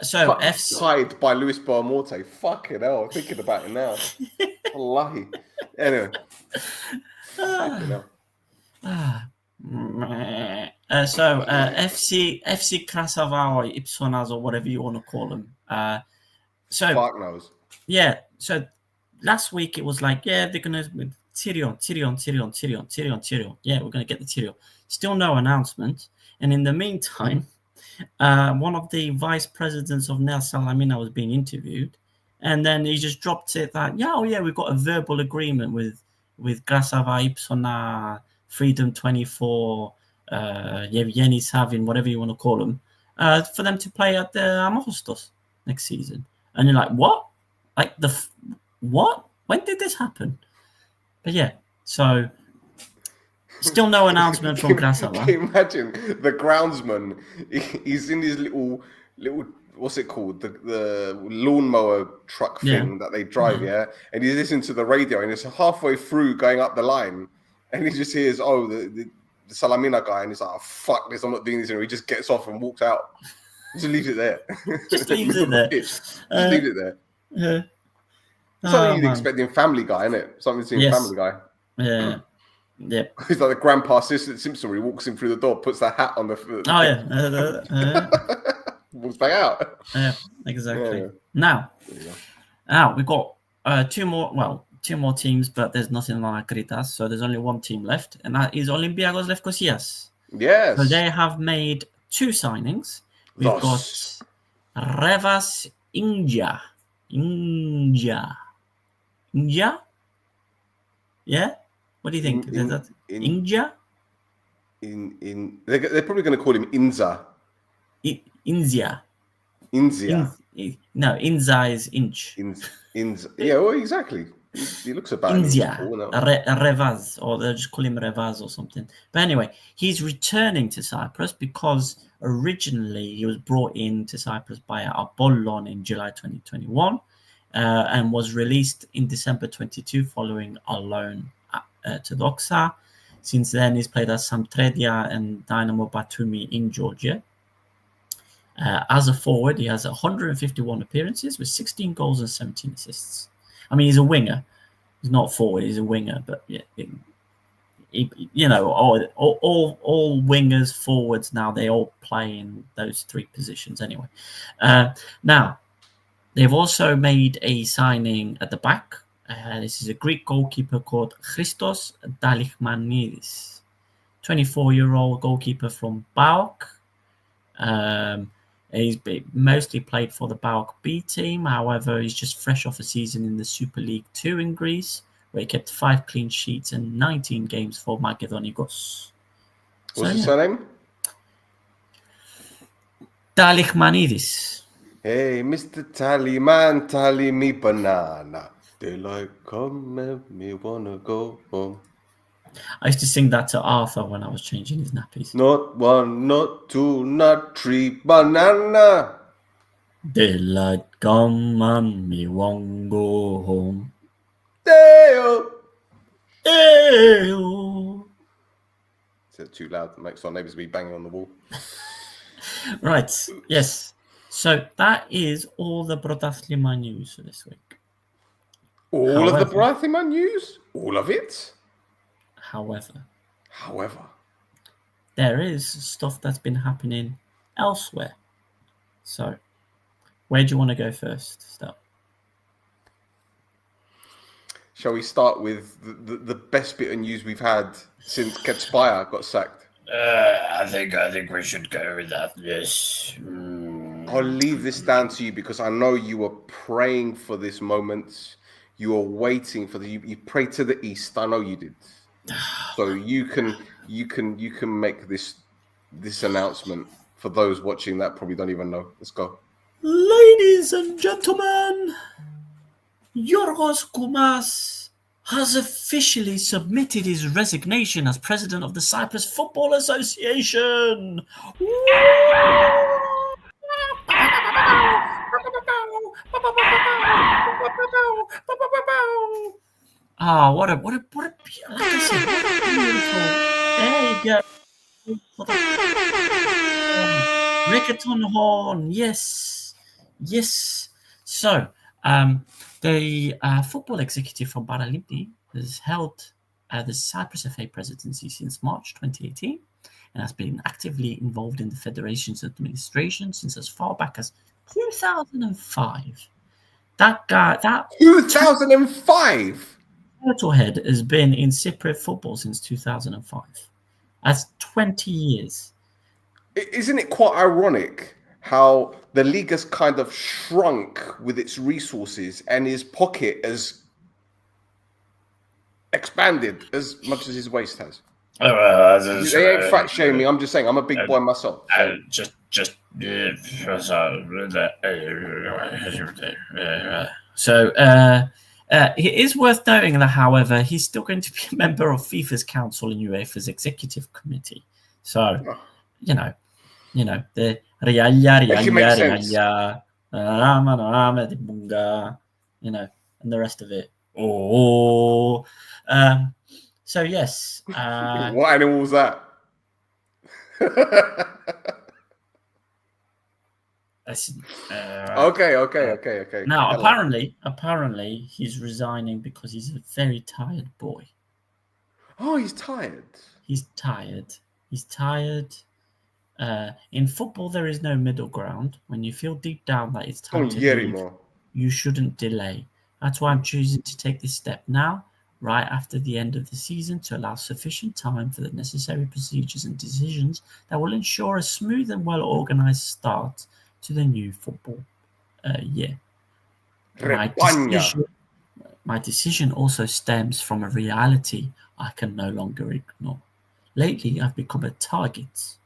So tied by Luis Boamorte. Fucking hell, thinking about it now. Wallahi. Anyway. Fucking hell. FC Krasava Ipsonas or whatever you want to call them. Fuck knows. Yeah. So last week it was like, yeah, they're gonna Tyrion. Yeah, we're gonna get the Tyrion. Still no announcement. And in the meantime, one of the vice presidents of Nel Salamina was being interviewed, and then he just dropped it that we've got a verbal agreement with Krasava Ipsona, Freedom 24, Yevgeny Savin, whatever you want to call them, for them to play at the Amostos next season. And you're like, what? Like what? When did this happen? But yeah, so still no announcement from Krasava. Can you imagine the groundsman? He's in his little what's it called? The lawnmower truck thing that they drive, and he's listening to the radio, and it's halfway through going up the line, and he just hears, the Salamina guy, and he's like, oh, fuck this, I'm not doing this anymore. He just gets off and walks out. Just leaves it there. Just leaves it there. Just leave it there. Yeah. Something you'd expect in Family Guy, isn't it? Something seen in Family Guy. Yeah. Yep. He's like the grandpa Simpson where he walks in through the door, puts the hat on the foot. Oh, yeah. Walks back out. Yeah, exactly. Yeah. Now we've got two more teams, but there's nothing like Ritas, so there's only one team left, and that is Olympiacos Lefkosias. Yes. So they have made two signings. We've got Revas India. Yeah? What do you think? India? They're probably going to call him Inza. Inzia. No, Inza is inch. Inza. Yeah, well, exactly. He looks about Inzia. Revaz, or they'll just call him Revaz or something. But anyway, he's returning to Cyprus because originally he was brought into Cyprus by Apollon in July 2021 and was released in December 22 following a loan to the OUTTA. Since then, he's played at Samtredia and Dynamo Batumi in Georgia. As a forward, he has 151 appearances with 16 goals and 17 assists. I mean, he's a winger. He's not forward. He's a winger. But yeah, all wingers, forwards now, they all play in those three positions anyway. Now, they've also made a signing at the back This is a Greek goalkeeper called Christos Dalichmanidis, 24-year-old goalkeeper from PAOK. He's mostly played for the PAOK B team. However, he's just fresh off a season in the Super League 2 in Greece, where he kept 5 clean sheets and 19 games for Makedonikos. What's his surname? Dalichmanidis. Hey, Mr. Tallyman, tally me banana. Daylight come, make me wanna go home. I used to sing that to Arthur when I was changing his nappies. Not one, not two, not three, banana. Daylight come and me won't go home. Dale. Ew. Is it too loud? It makes our neighbours be banging on the wall. Right, yes. So that is all the Protathlima news for this week. All of the Brightman news? All of it? However, there is stuff that's been happening elsewhere. So, where do you want to go first, Steph? Shall we start with the best bit of news we've had since Ketspire got sacked? I think we should go with that. Yes. I'll leave this down to you because I know you were praying for this moment. You were waiting for you prayed to the east. I know you did. So you can make this announcement for those watching that probably don't even know. Let's go. Ladies and gentlemen, Yorgos KOUMAS has officially submitted his resignation as president of the Cyprus Football Association. Ah, what a like I said, what a beautiful. There you go. Reggaeton horn, yes. So, the football executive from Paralympi has held the Cyprus FA presidency since March 2018 and has been actively involved in the federation's administration since as far back as 2005. That 2005. Turtlehead has been in Cypriot football since 2005. That's 20 years. Isn't it quite ironic how the league has kind of shrunk with its resources and his pocket has expanded as much as his waist has? They ain't fat shaming. I'm just saying, I'm a big boy myself. So it is worth noting that, however, he's still going to be a member of FIFA's council and UEFA's executive committee. So, you know, the and the rest of it. So yes. What animal was that? Okay. Now, apparently, he's resigning because he's a very tired boy. Oh, he's tired. He's tired. In football, there is no middle ground. When you feel deep down that it's time to leave, you shouldn't delay. That's why I'm choosing to take this step now, right after the end of the season, to allow sufficient time for the necessary procedures and decisions that will ensure a smooth and well-organized start to the new football year. My decision also stems from a reality I can no longer ignore. Lately, I've become a target.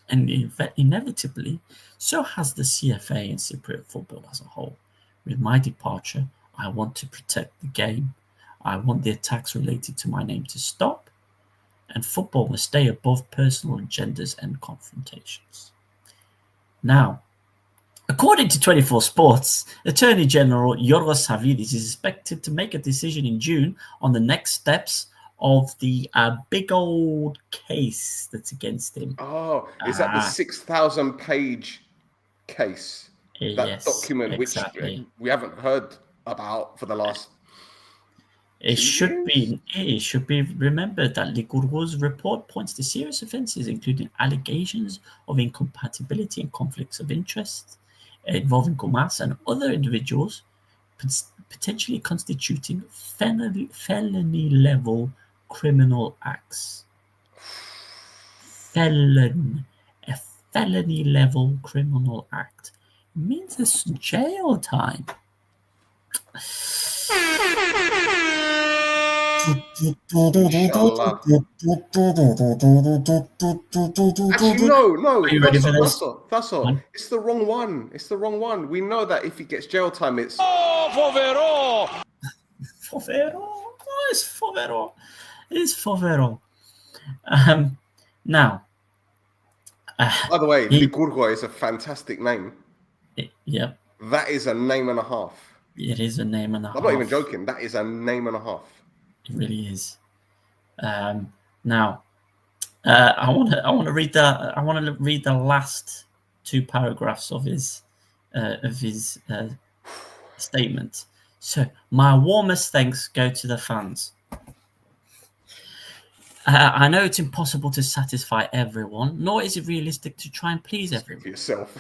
And inevitably, so has the CFA and Cypriot football as a whole. With my departure, I want to protect the game. I want the attacks related to my name to stop, and football must stay above personal agendas and confrontations. Now, according to 24 Sports, Attorney General Yorgos Savvidis is expected to make a decision in June on the next steps of the big old case that's against him. Oh, is that the 6,000-page case? That yes, document exactly. Which we haven't heard about for the last... It should be remembered that Ligurgo's report points to serious offences, including allegations of incompatibility and conflicts of interest involving KOUMAS and other individuals, potentially constituting felony level criminal acts. A felony level criminal act means it's jail time. Inshallah. Actually, no. Are you ready for this? That's all. It's the wrong one. We know that if he gets jail time, it's... Povero. It's Povero. Now. By the way, Licurgo is a fantastic name. Yeah. That is a name and a half. It is a name and a half. I'm not even joking. That is a name and a half. It really is. Now, I want to read the last two paragraphs of his statement. So, my warmest thanks go to the fans. I know it's impossible to satisfy everyone, nor is it realistic to try and please everyone. For yourself.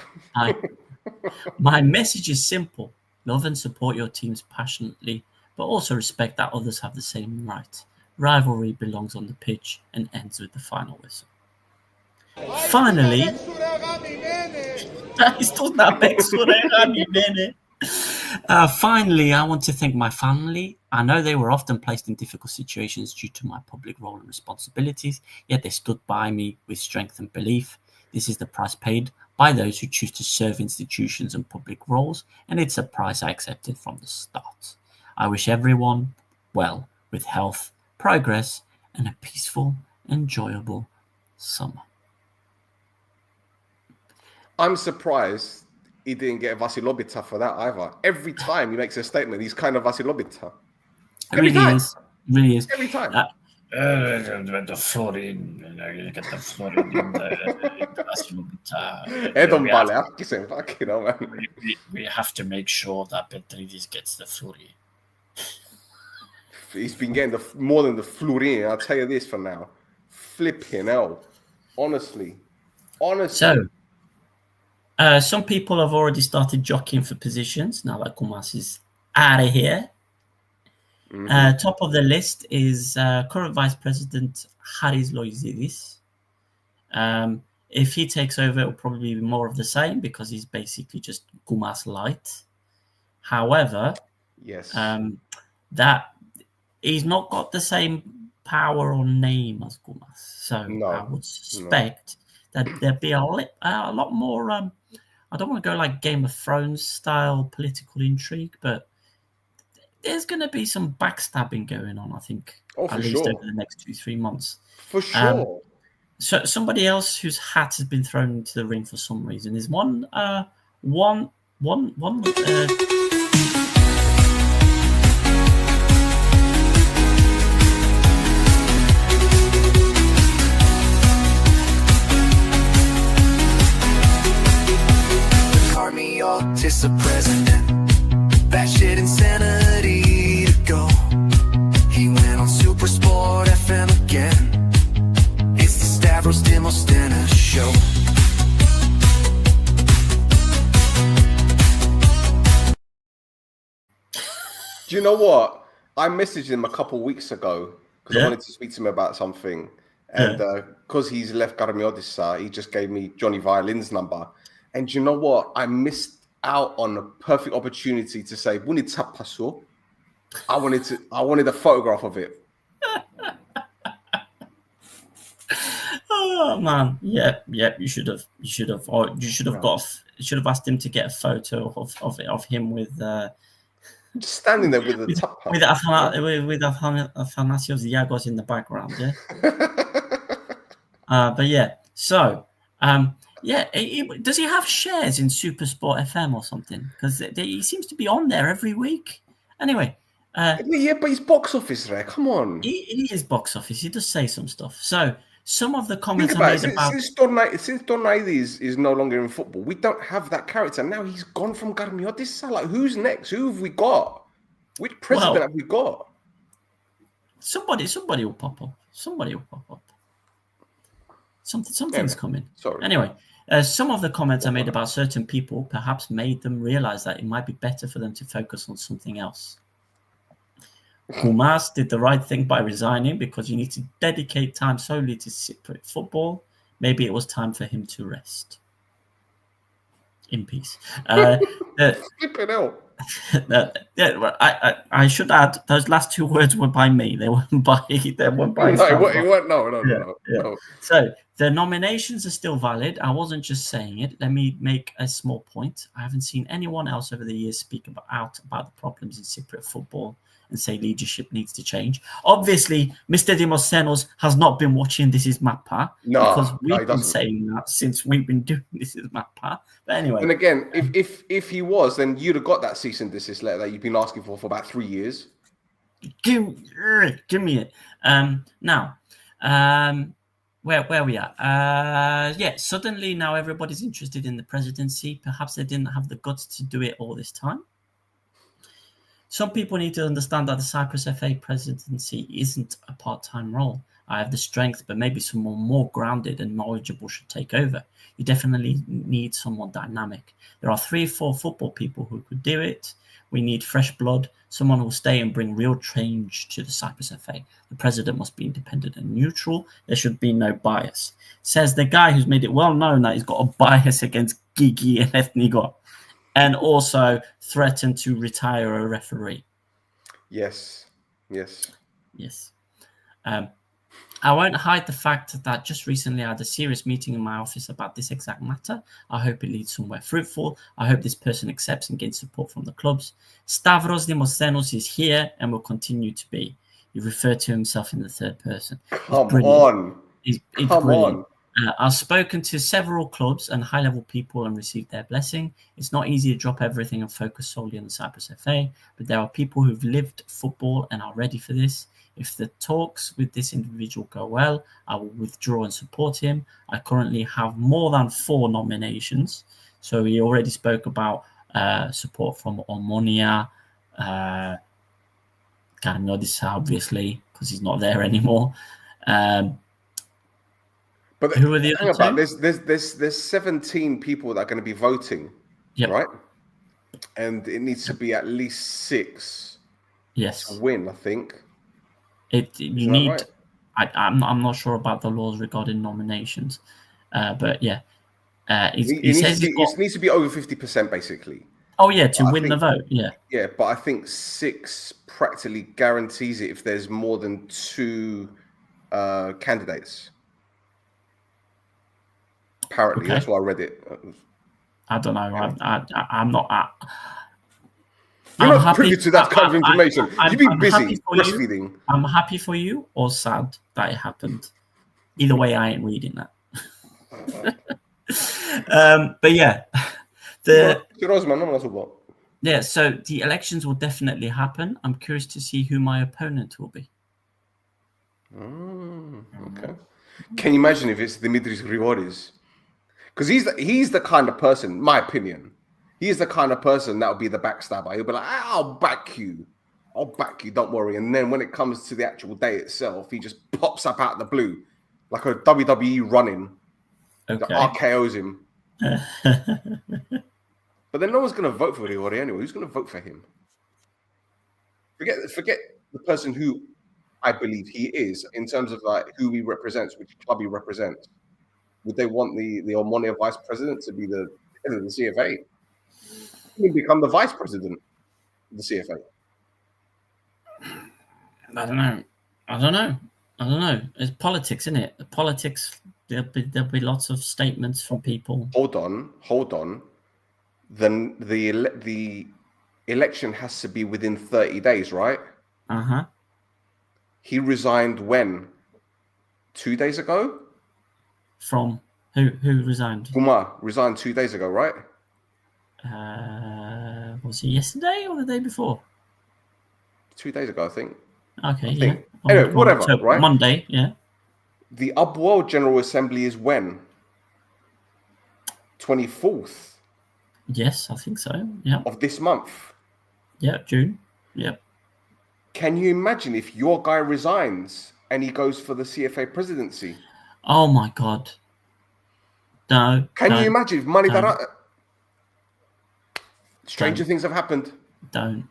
My message is simple. Love and support your teams passionately, but also respect that others have the same right. Rivalry belongs on the pitch and ends with the final whistle. Finally, finally, I want to thank my family. I know they were often placed in difficult situations due to my public role and responsibilities, yet they stood by me with strength and belief. This is the price paid by those who choose to serve institutions and public roles, and it's a price I accepted from the start. I wish everyone well with health, progress, and a peaceful, enjoyable summer. I'm surprised he didn't get Vasilobita for that either. Every time he makes a statement, he's kind of Vasilobita. Every time. Really is. Every time. The Florin, you get the Florin in the we have to make sure that Petridis gets the Florin. He's been getting more than the Florin. I'll tell you this for now. Flipping hell. Honestly. So, some people have already started jockeying for positions now that KOUMAS is out of here. Mm-hmm. Top of the list is current Vice President Haris Loizidis. If he takes over, it'll probably be more of the same because he's basically just KOUMAS light. However, yes, that he's not got the same power or name as KOUMAS. So I would suspect that there'd be a lot more. I don't want to go like Game of Thrones style political intrigue, but there's going to be some backstabbing going on, I think, at least over the next 2-3 months. For sure. So somebody else whose hat has been thrown into the ring for some reason is one. Army Altis a president. Batshit insanity to go. He went on Super Sport FM again. It's the Stavros Demostena show. Do you know what? I messaged him a couple weeks ago because I wanted to speak to him about something. And because he's left Karmiodissa, he just gave me Johnny Violin's number. And do you know what? I missed out on a perfect opportunity to say, I wanted a photograph of it. Oh man, yeah. You should have asked him to get a photo of him with just standing there with the top with Athanasios Diagos in the background. Yeah. But yeah, so does he have shares in Supersport FM or something? Because he seems to be on there every week. Anyway. But he's box office there. Come on. He is box office. He does say some stuff. So some of the comments I made about... Since Don Naidi is no longer in football, we don't have that character. Now he's gone from Karmiotissa. Like, who's next? Who have we got? Which president have we got? Somebody will pop up. Something's coming. Sorry. Anyway, Some of the comments I made about certain people perhaps made them realize that it might be better for them to focus on something else. KOUMAS did the right thing by resigning because you need to dedicate time solely to Cypriot football. Maybe it was time for him to rest. In peace. Flipping out. I should add those last two words were by me. They weren't by. No. So the nominations are still valid. I wasn't just saying it. Let me make a small point. I haven't seen anyone else over the years speak about the problems in Cypriot football and say leadership needs to change. Obviously, Mr. Demosthenos has not been watching This Is Mappa because we've been saying that since we've been doing This Is Mappa. But anyway. And again, if he was, then you'd have got that cease and desist letter that you've been asking for about 3 years. Give me it. Now, where we at? Suddenly now everybody's interested in the presidency. Perhaps they didn't have the guts to do it all this time. Some people need to understand that the Cyprus FA presidency isn't a part-time role. I have the strength, but maybe someone more grounded and knowledgeable should take over. You definitely need someone dynamic. There are 3 or 4 football people who could do it. We need fresh blood, someone who will stay and bring real change to the Cyprus FA. The president must be independent and neutral. There should be no bias. Says the guy who's made it well known that he's got a bias against Gigi and Ethnigo, and also threatened to retire a referee. Yes. I won't hide the fact that just recently I had a serious meeting in my office about this exact matter. I hope it leads somewhere fruitful. I hope this person accepts and gains support from the clubs. Stavros Demosthenos is here and will continue to be. He referred to himself in the third person. Come on. It's brilliant. I've spoken to several clubs and high-level people and received their blessing. It's not easy to drop everything and focus solely on the Cyprus FA, but there are people who've lived football and are ready for this. If the talks with this individual go well, I will withdraw and support him. I currently have more than 4 nominations. So he already spoke about support from Omonia, Karnodis, obviously, because he's not there anymore. But who are the other 2? There's 17 people that are going to be voting, right? And it needs to be at least 6 to win, I think. You need. Right? I'm not sure about the laws regarding nominations, but yeah, it needs to be over 50% basically. Oh yeah, to win the vote. Yeah, but I think 6 practically guarantees it if there's more than 2 candidates. Apparently, that's why I read it. I don't know. I'm not. You're not privy to that kind of information. You've been busy breastfeeding. I'm happy for you or sad that it happened. Either way, I ain't reading that. But yeah, so the elections will definitely happen. I'm curious to see who my opponent will be. Okay. Can you imagine if it's Dimitris Grigoris? Because he's the kind of person, my opinion. He's the kind of person that will be the backstabber. He'll be like, I'll back you, don't worry. And then when it comes to the actual day itself, he just pops up out of the blue, like a WWE run-in that RKOs him. But then no one's going to vote for Grigori anyway. Who's going to vote for him? Forget the person who I believe he is in terms of like who he represents, which club he represents. Would they want the Omonia vice president to be the head of the CFA? He can become the vice president of the CFA. I don't know. It's politics, isn't it? Politics. There'll be lots of statements from people. Hold on. Then the election has to be within 30 days, right? He resigned when? 2 days ago? From who resigned? KOUMAS resigned 2 days ago, right? Was it yesterday or the day before? 2 days ago, I think. Okay, yeah. Anyway, whatever, right? Monday, yeah. The Upworld General Assembly is when? 24th. Yes, I think so. Yeah. Of this month. Yeah, June. Yeah. Can you imagine if your guy resigns and he goes for the CFA presidency? Oh my God. No. Can you imagine if money don't. that stranger things have happened? Don't.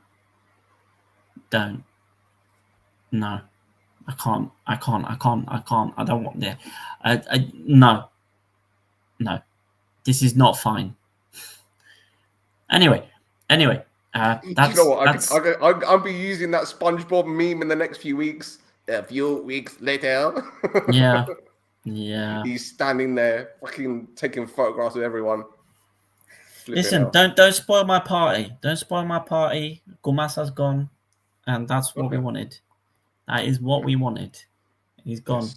No. I can't. I don't want that. No. This is not fine. Anyway. That's, you know what? I'll be using that SpongeBob meme in the next few weeks. A few weeks later. Yeah. He's standing there, fucking taking photographs of everyone. Listen, don't spoil my party. Don't spoil my party. KOUMAS has gone, and that's what we wanted. That is what we wanted. He's gone.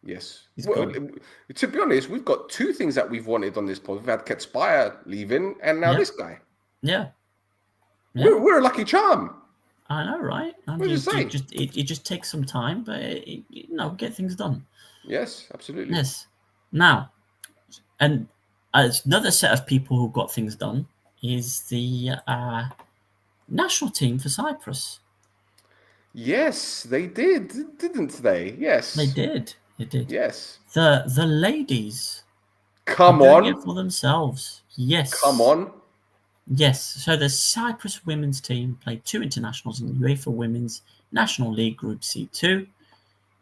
Yes. He's gone. To be honest, we've got two things that we've wanted on this pod. We've had Ketspire leaving, and now this guy. Yeah. We're a lucky charm. I know, right? What are you saying? It just takes some time, but get things done. Yes, absolutely. Yes. Now, and another set of people who got things done is the national team for Cyprus. Yes, they did, didn't they? Yes, they did. Yes, the ladies. Come are on, doing it for themselves. Yes. Come on. Yes. So the Cyprus women's team played 2 internationals in the UEFA Women's National League Group C2.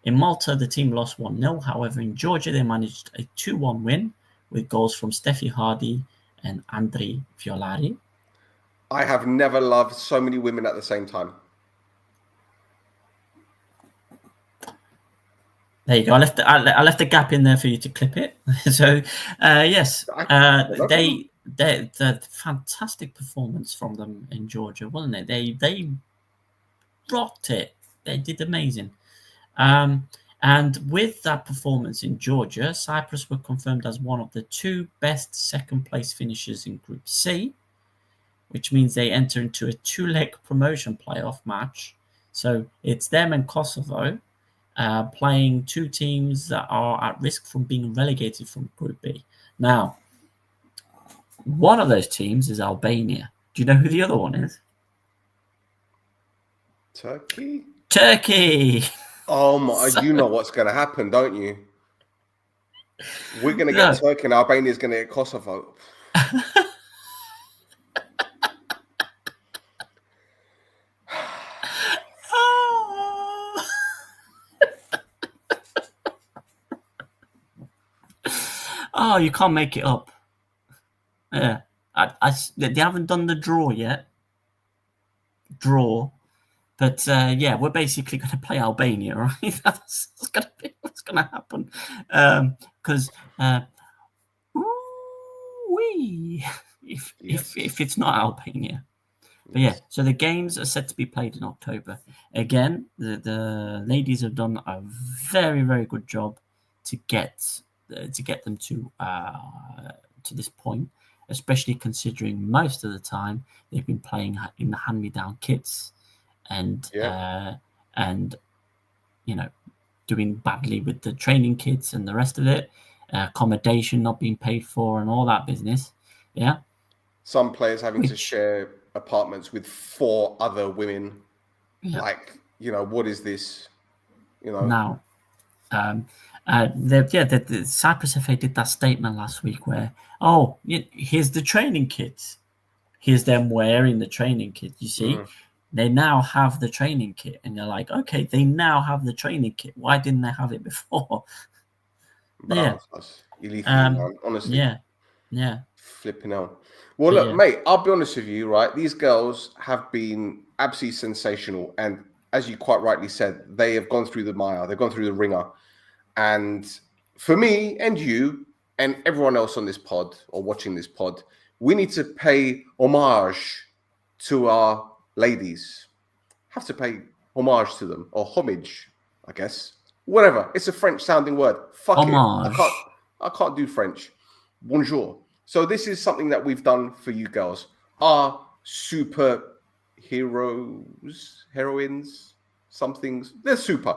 In Malta, the team lost 1-0. However, in Georgia, they managed a 2-1 win with goals from Steffi Hardy and Andrei Violari. I have never loved so many women at the same time. There you go. I left a gap in there for you to clip it. So, yes, the fantastic performance from them in Georgia, wasn't it? They rocked it. They did amazing. And with that performance in Georgia, Cyprus were confirmed as one of the 2 best second-place finishers in Group C, which means they enter into a 2-leg promotion playoff match. So it's them and Kosovo playing 2 teams that are at risk from being relegated from Group B. Now, one of those teams is Albania. Do you know who the other one is? Turkey. Oh my! You know what's going to happen, don't you? We're going to get Turkey, and Albania's going to get Kosovo. Oh, you can't make it up. Yeah, they haven't done the draw yet. But we're basically going to play Albania, right? That's going to be what's going to happen. Because if it's not Albania. But yeah, so the games are set to be played in October. Again, the ladies have done a very, very good job to get them to this point, especially considering most of the time they've been playing in the hand-me-down kits and doing badly with the training kits and the rest of it, accommodation not being paid for and all that business. Yeah, some players having to share apartments with 4 other women. Yeah. Like, what is this? Now, the Cyprus FA did that statement last week where, here's the training kit. Here's them wearing the training kit. You see, they now have the training kit, and you're like, okay, they now have the training kit. Why didn't they have it before? Honestly. Yeah. Flipping out. Well, look, mate, I'll be honest with you, right? These girls have been absolutely sensational. And as you quite rightly said, they have gone through the mire. They've gone through the ringer. And for me and you and everyone else on this pod or watching this pod, we need to pay homage to our ladies. Have to pay homage to them, or homage, I guess. Whatever. It's a French sounding word. Fuck homage. It. I can't do French. Bonjour. So this is something that we've done for you girls. Our super heroines, some things. They're super.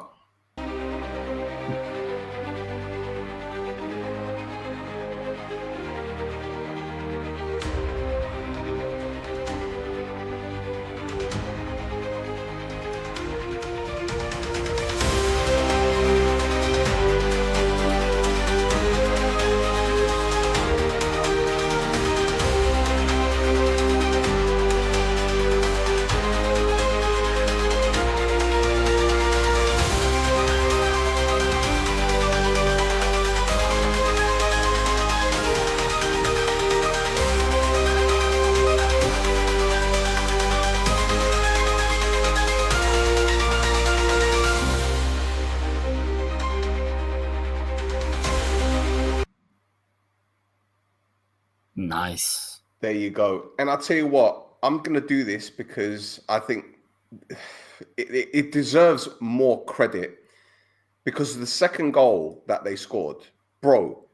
Nice. There you go. And I'll tell you what, I'm going to do this because I think it deserves more credit because of the second goal that they scored. Bro,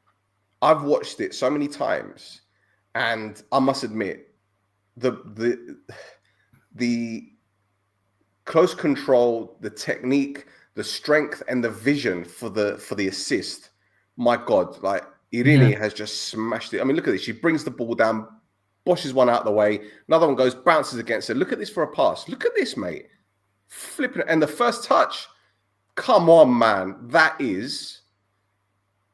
I've watched it so many times, and I must admit, the close control, the technique, the strength, and the vision for the assist. My God, like Irene has just smashed it. I mean, look at this. She brings the ball down, boshes one out of the way. Another one goes, bounces against her. Look at this for a pass. Look at this, mate. Flipping it. And the first touch, come on, man. That is,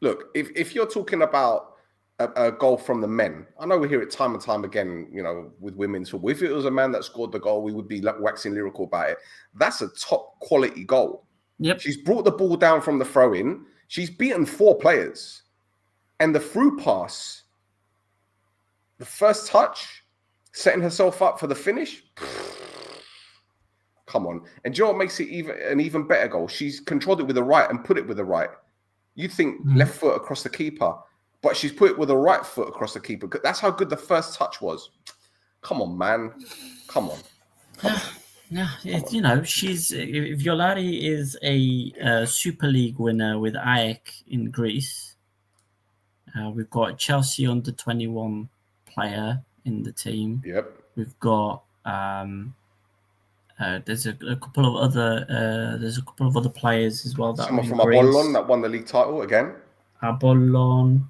look, if you're talking about a goal from the men, I know we hear it time and time again, you know, with women's football. If it was a man that scored the goal, we would be like waxing lyrical about it. That's a top quality goal. Yep. She's brought the ball down from the throw-in. She's beaten 4 players. And the through pass, the first touch, setting herself up for the finish. Come on. And do you know what makes it an even better goal? She's controlled it with the right and put it with the right. You'd think left foot across the keeper, but she's put it with the right foot across the keeper. That's how good the first touch was. Come on, man. Come on. Yeah, you know, Violari is a Super League winner with AEK in Greece. We've got Chelsea under 21 player in the team. Yep. We've got there's a couple of other players as well. That someone from Apollon that won the league title again. Apollon,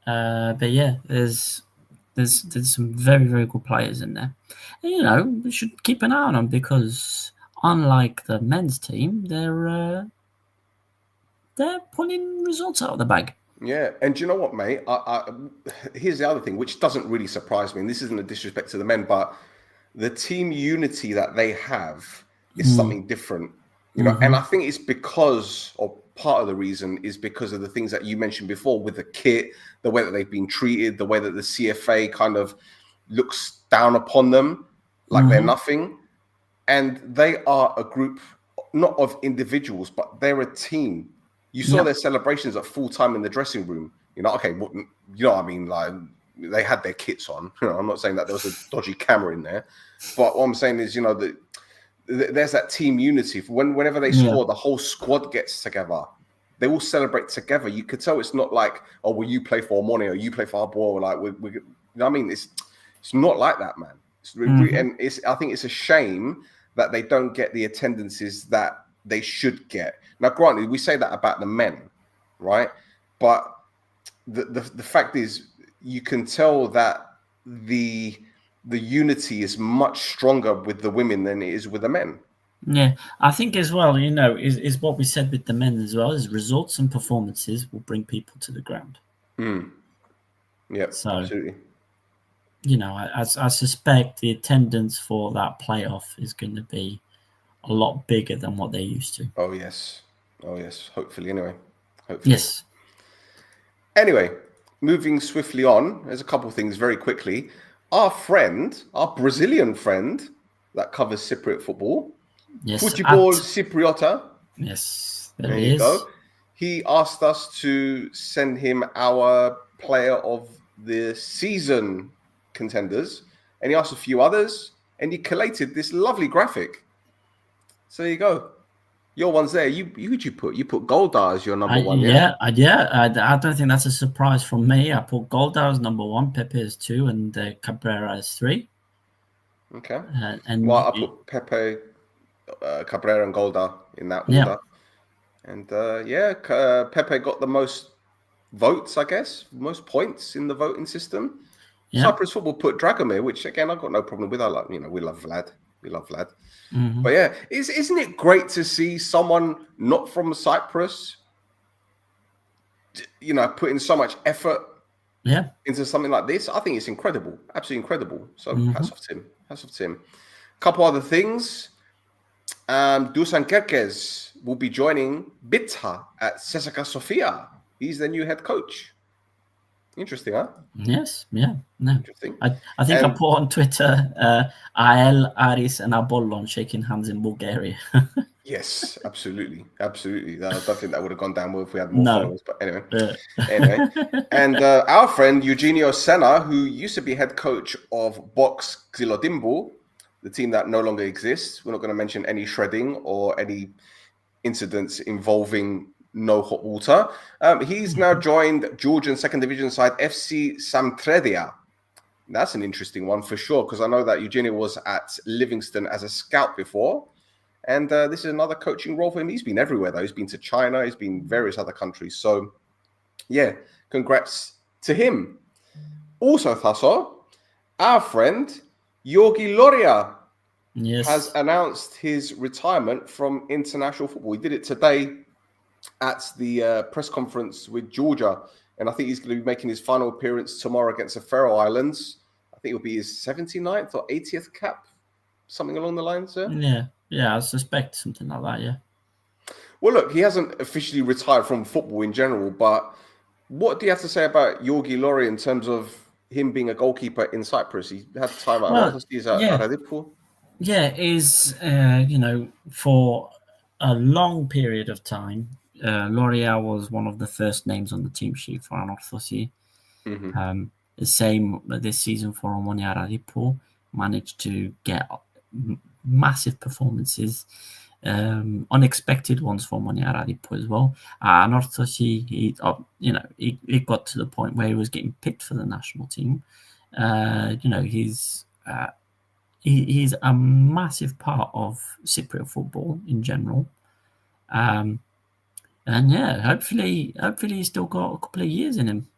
but yeah, there's some very, very good players in there. And, you know, we should keep an eye on them because unlike the men's team, they're pulling results out of the bag. Yeah, and do you know what, mate? Here's the other thing, which doesn't really surprise me, and this isn't a disrespect to the men, but the team unity that they have is something different, you know. And I think it's because, or part of the reason is because of the things that you mentioned before with the kit, the way that they've been treated, the way that the CFA kind of looks down upon them like they're nothing. And they are a group, not of individuals, but they're a team. You saw their celebrations at full time in the dressing room. You know, okay, well, you know what I mean? Like, they had their kits on. You know, I'm not saying that there was a dodgy camera in there, but what I'm saying is, you know, that there's that team unity. Whenever they score, the whole squad gets together. They all celebrate together. You could tell it's not like, oh, well, you play for Omoni or you play for our ball. Like, you know what I mean? It's not like that, man. And I think it's a shame that they don't get the attendances that they should get. Now, granted, we say that about the men, right? But the fact is, you can tell that the unity is much stronger with the women than it is with the men. Yeah, I think as well, you know, is what we said with the men as well, is results and performances will bring people to the ground. Yeah, so, absolutely. You know, I suspect the attendance for that playoff is going to be a lot bigger than what they used to. Oh, yes. Hopefully, anyway. Hopefully. Yes. Anyway, moving swiftly on, there's a couple of things very quickly. Our Brazilian friend that covers Cypriot football, Futebol Cipriota. Yes, there you go. He asked us to send him our player of the season contenders, and he asked a few others, and he collated this lovely graphic. So there you go. Your one's there. Who'd you put? You put Goldar as your number one. I don't think that's a surprise from me. I put Goldar as number 1, Pepe as 2, and Cabrera as 3. Okay. I put Pepe, Cabrera, and Goldar in that order. And Pepe got the most votes, I guess, most points in the voting system. Yeah. Cyprus football put Dragomir, which again I've got no problem with. I like, you know, we love Vlad. But yeah, isn't it great to see someone not from Cyprus, you know, putting so much effort into something like this? I think it's incredible, absolutely incredible. So hats off to him. A couple other things. Dusan Kerkez will be joining Bita at CSKA Sofia. He's the new head coach. Interesting, huh? Yes, yeah. No. Interesting. I think I put on Twitter, Ael, Aris, and Apollon shaking hands in Bulgaria. Yes, absolutely. I don't think that would have gone down well if we had more followers. But anyway, And our friend Eugenio Senna, who used to be head coach of Box Xilodimbu, the team that no longer exists. We're not going to mention any shredding or any incidents involving no hot water. He's now joined Georgian second division side FC Samtredia. That's an interesting one for sure, because I know that Eugenio was at Livingston as a scout before. And this is another coaching role for him. He's been everywhere, though. He's been to China. He's been various other countries. So, yeah, congrats to him. Also, Thasso, our friend, Georgi Loria, has announced his retirement from international football. He did it today at the press conference with Georgia. And I think he's going to be making his final appearance tomorrow against the Faroe Islands. I think it'll be his 79th or 80th cap, something along the lines there. Yeah, I suspect something like that, yeah. Well, look, he hasn't officially retired from football in general, but what do you have to say about Georgi Loria in terms of him being a goalkeeper in Cyprus? He had time out. For a long period of time, Loria was one of the first names on the team sheet for Anorthosis. The same this season for Omonia Radipo, managed to get massive performances, unexpected ones for Omonia Radipo as well. Anorthosis, he got to the point where he was getting picked for the national team. He's a massive part of Cypriot football in general. And yeah, hopefully he's still got a couple of years in him.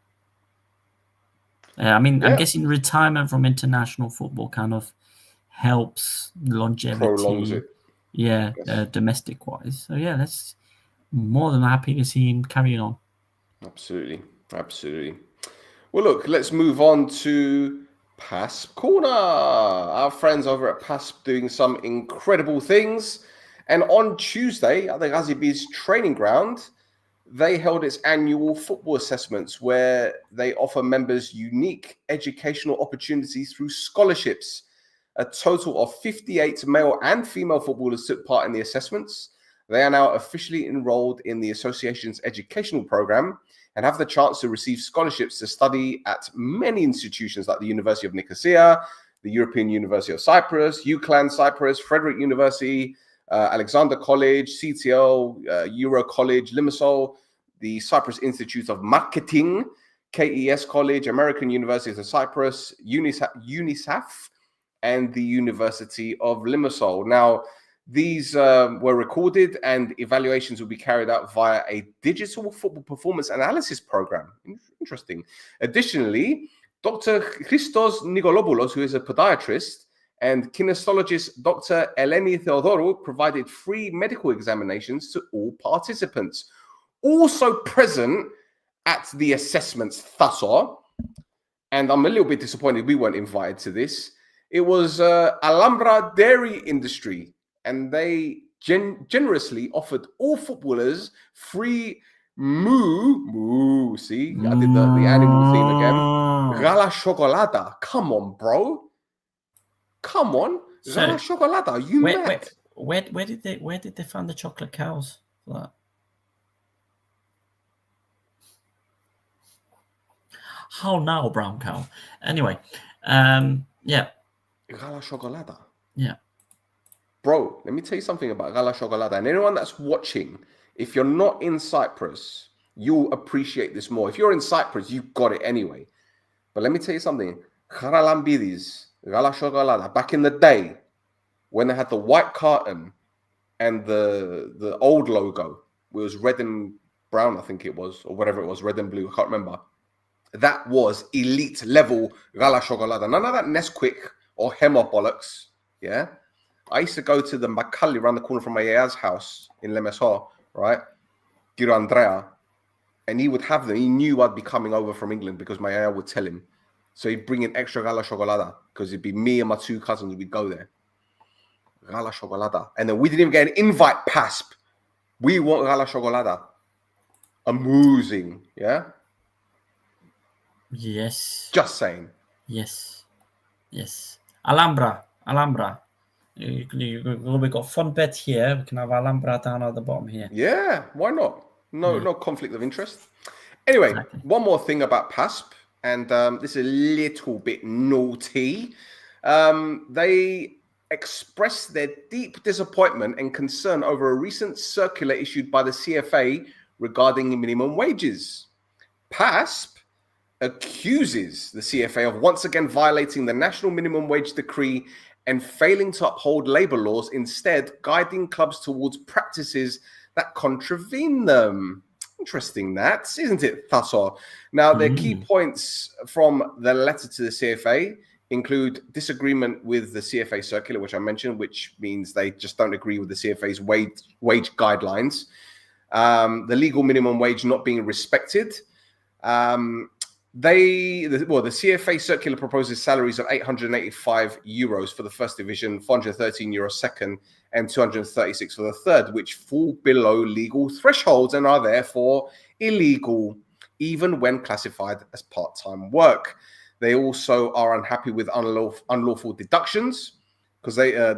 I'm guessing retirement from international football kind of helps longevity. Prolongs it. Yeah, domestic wise. So yeah, that's more than happy to see him carrying on. Absolutely. Well, look, let's move on to PASP Corner. Our friends over at PASP doing some incredible things. And on Tuesday at the Ghazibi's training ground, they held its annual football assessments where they offer members unique educational opportunities through scholarships. A total of 58 male and female footballers took part in the assessments. They are now officially enrolled in the association's educational program and have the chance to receive scholarships to study at many institutions like the University of Nicosia, the European University of Cyprus, UCLan Cyprus, Frederick University, Alexander College, CTL, Euro College, Limassol, the Cyprus Institute of Marketing, KES College, American University of Cyprus, UNISAF, and the University of Limassol. Now, these were recorded and evaluations will be carried out via a digital football performance analysis program. Interesting. Additionally, Dr. Christos Nikolopoulos, who is a podiatrist, and kinesiologist Dr. Eleni Theodorou provided free medical examinations to all participants. Also present at the assessments, Thasso, and I'm a little bit disappointed we weren't invited to this, it was Alhambra Dairy Industry, and they generously offered all footballers free moo. See, I did the animal theme again. Gala Chocolata. Come on, bro. Come on, Gala Chocolata. You mad? Where did they find the chocolate cows for that? How now, brown cow? Anyway, yeah. Gala Chocolata. Yeah. Bro, let me tell you something about Gala Chocolata. And anyone that's watching, if you're not in Cyprus, you'll appreciate this more. If you're in Cyprus, you got it anyway. But let me tell you something. Charalambidis, Gala Chocolata, back in the day, when they had the white carton and the old logo, it was red and brown, I think it was, or whatever it was, red and blue, I can't remember. That was elite level Gala Chocolata. None of that Nesquik or Hemo bollocks, yeah? I used to go to the Macaulay around the corner from my yaya's house in Lemeso, right? Giro Andrea. And he would have them. He knew I'd be coming over from England because my yaya would tell him. So he'd bring in extra Gala Chocolata because it'd be me and my two cousins. We'd go there. Gala Chocolata. And then we didn't even get an invite, PASP. We want Gala Chocolata. Amusing, yeah? Yes. Just saying. Yes. Alhambra. We've got Fonbet here. We can have Alhambra down at the bottom here. Yeah, why not? No conflict of interest. Anyway, Exactly. one more thing about PASP, and this is a little bit naughty. They expressed their deep disappointment and concern over a recent circular issued by the CFA regarding minimum wages. PASP accuses the CFA of once again violating the national minimum wage decree and failing to uphold labor laws, instead guiding clubs towards practices that contravene them. Interesting that, isn't it, Thasso? Now, their key points from the letter to the CFA include disagreement with the CFA circular, which I mentioned, which means they just don't agree with the CFA's wage guidelines. The legal minimum wage not being respected. The CFA circular proposes salaries of €885 for the first division, €413 second, and €236 for the third, which fall below legal thresholds and are therefore illegal, even when classified as part-time work. They also are unhappy with unlawful deductions, because the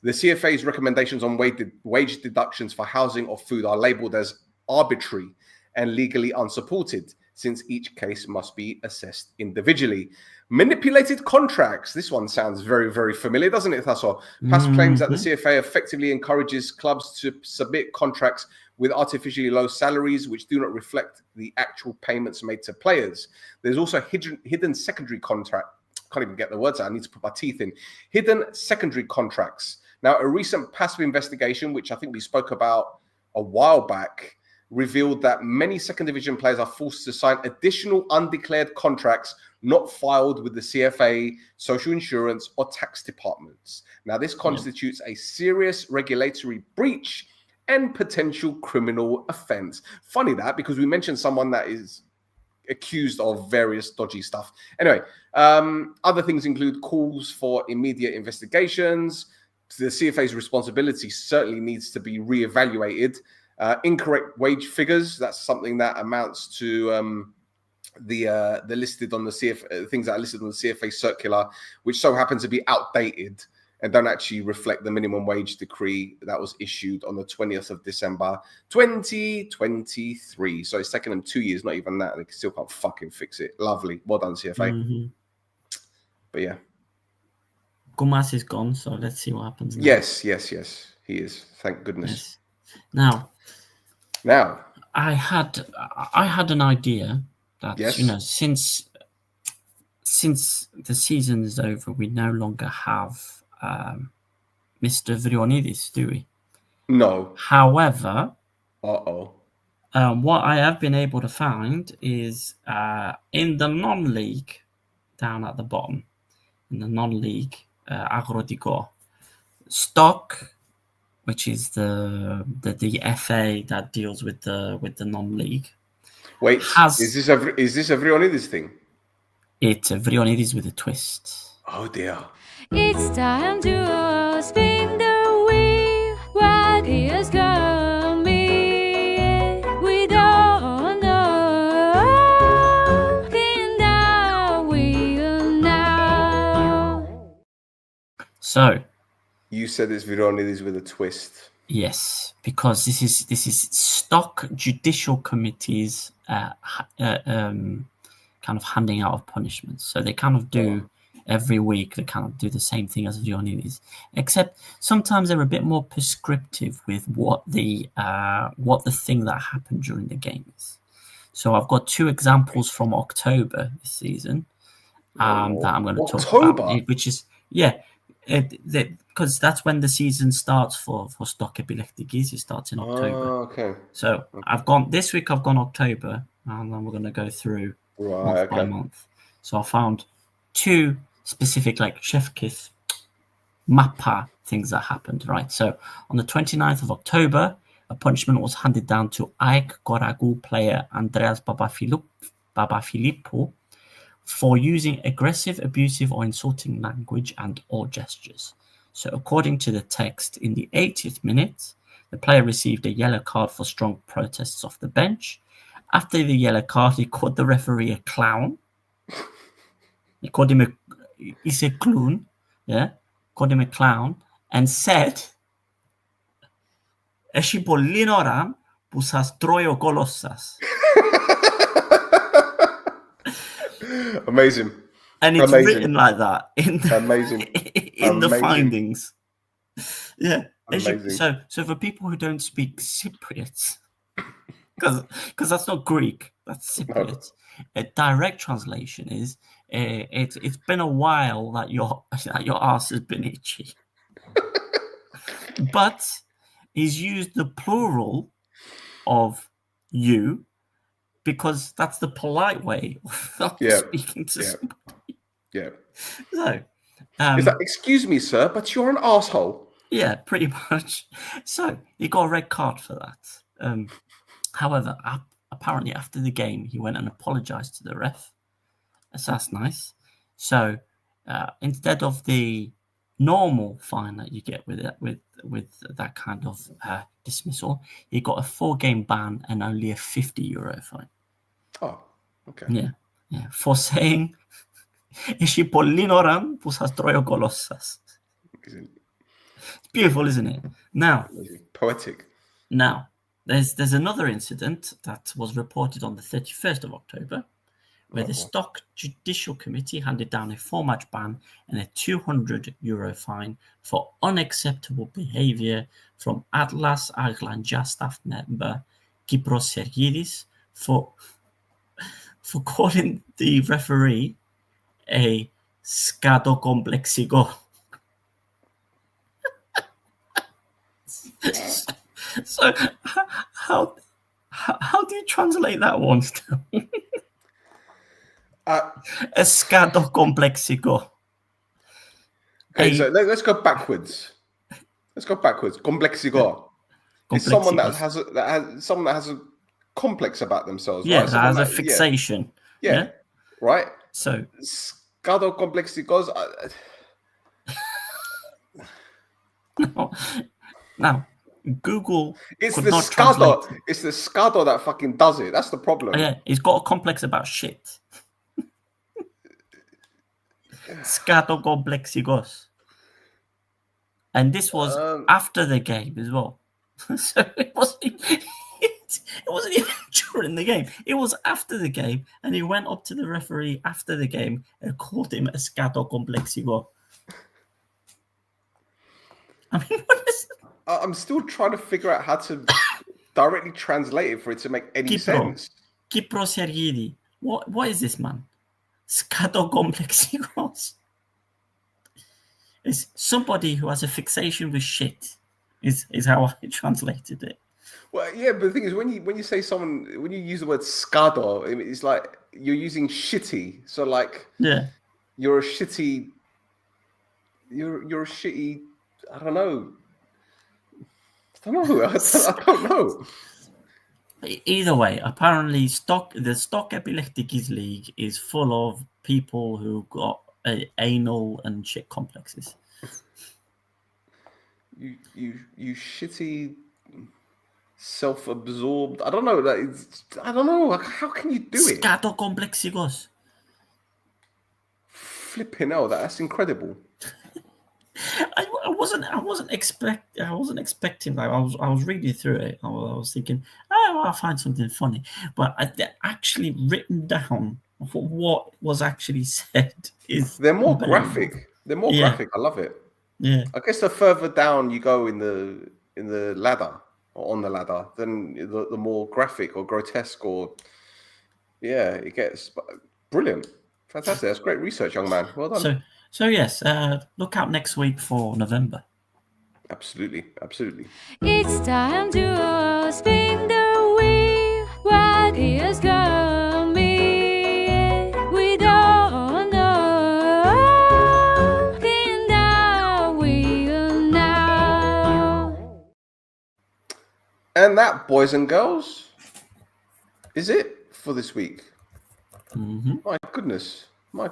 CFA's recommendations on wage deductions for housing or food are labelled as arbitrary and legally unsupported, since each case must be assessed individually. Manipulated contracts. This one sounds very, very familiar, doesn't it, Thasso? PASP claims that the CFA effectively encourages clubs to submit contracts with artificially low salaries, which do not reflect the actual payments made to players. There's also hidden secondary contract. Can't even get the words out. I need to put my teeth in. Hidden secondary contracts. Now, a recent PASP investigation, which I think we spoke about a while back, revealed that many second division players are forced to sign additional undeclared contracts not filed with the CFA, social insurance, or tax departments. Now, this constitutes a serious regulatory breach and potential criminal offense. Funny that, because we mentioned someone that is accused of various dodgy stuff. Anyway, other things include calls for immediate investigations. The CFA's responsibility certainly needs to be reevaluated. Incorrect wage figures, that's something that amounts to the listed on the things that are listed on the CFA circular, which so happen to be outdated and don't actually reflect the minimum wage decree that was issued on the 20th of December 2023. So it's taken them 2 years, not even that. They still can't fucking fix it. Lovely. Well done, CFA. But yeah. KOUMAS is gone, so let's see what happens now. Yes. He is. Thank goodness. Yes. Now, I had an idea that since the season is over, we no longer have Mr. Vrionidis, do we? No. However, what I have been able to find is in the non-league, down at the bottom, in the non-league, Agrodiko, Stock, which is the FA that deals with the non-league. Wait, is this a Vrionidis thing? It's a Vrionidis with a twist. Oh dear. It's time to spin the wheel. What is coming? We don't know. And now we'll know. So, You said it's Vrionidis with a twist. Yes, because this is stock judicial committees kind of handing out of punishments. So they kind of do every week. They kind of do the same thing as Vrionidis, except sometimes they're a bit more prescriptive with what the thing that happened during the game is. So I've got 2 examples from October this season that I'm going to talk about, which is because that's when the season starts for Stock Epilepticus. It starts in October. Okay. So I've gone October, and then we're going to go through month by month. So I found 2 specific, like chef kiss, Mappa things that happened, right? So on the 29th of October, a punishment was handed down to AEK Goragu player Andreas Babafilippo for using aggressive, abusive, or insulting language and or gestures. So according to the text, in the 80th minute, the player received a yellow card for strong protests off the bench. After the yellow card, he called the referee a clown. He called him he's a clown, called him a clown, and said, «Έχει πολλή ώρα που σας τρώει ο κόλος σας». Amazing. And it's Amazing. written like that in the, Amazing. in the Amazing. findings. Yeah. Amazing. So for people who don't speak Cypriot, because that's not Greek, that's Cypriot. A direct translation is it's been a while that your ass has been itchy. But he's used the plural of you because that's the polite way of speaking to somebody. Yeah. So, Is that, excuse me, sir, but you're an asshole? yeah, pretty much. So he got a red card for that. However, apparently after the game, he went and apologized to the ref. So that's nice. So instead of the normal fine that you get with that kind of dismissal, he got a 4-game ban and only a €50 fine. Oh, okay. Yeah. For saying, «Έχει πολλή ώρα που σας τρώει ο κόλος σας». It's beautiful, isn't it? Now, poetic. Now, there's another incident that was reported on the 31st of October, where the Stock Judicial Committee handed down a 4-match ban and a €200 fine for unacceptable behaviour from Atlas Aglangia staff member Kypros Sergidis for calling the referee a scatocomplexiko. So how do you translate that one still? Scatocomplexiko. Okay, so let's go backwards. Complexigo. It's someone that has a complex about themselves. Yeah, right? that has a fixation. Yeah. Right. So scatocomplexicos. Now, Google. It's could the not scado. translate. It's the scado that fucking does it. That's the problem. Oh, yeah, he's got a complex about shit. Scatocomplexigos. And this was after the game as well. So it wasn't even during the game. It was after the game, and he went up to the referee after the game and called him a scatocomplexigos. I mean, what is... I'm still trying to figure out how to directly translate it for it to make any sense. Kypros Sergidi. What is this, man? Scatocomplexigos. It's somebody who has a fixation with shit. Is how I translated it. Well, yeah, but the thing is, when you say someone, when you use the word scado, it's like you're using shitty. So like, yeah, you're a shitty. I don't know. I don't know. Either way, apparently, the Stock Epilepticus League is full of people who got anal and shit complexes. You shitty, self-absorbed. I don't know. I don't know. How can you do it? Scatocomplexigos. Flipping hell, that's incredible. I wasn't expecting that. I was reading through it. I was thinking, I'll find something funny. But they're actually written down what was actually said. They're more graphic. They're more graphic. I love it. Yeah. I guess the further down you go in the ladder or on the ladder, then the more graphic or grotesque it gets. Brilliant. Fantastic. That's great research, young man. Well done. So yes, look out next week for November. Absolutely. It's time to spin the wheel. What is coming? We don't know. Spin the wheel now. And that, boys and girls, is it for this week. Mm-hmm. My goodness. Well,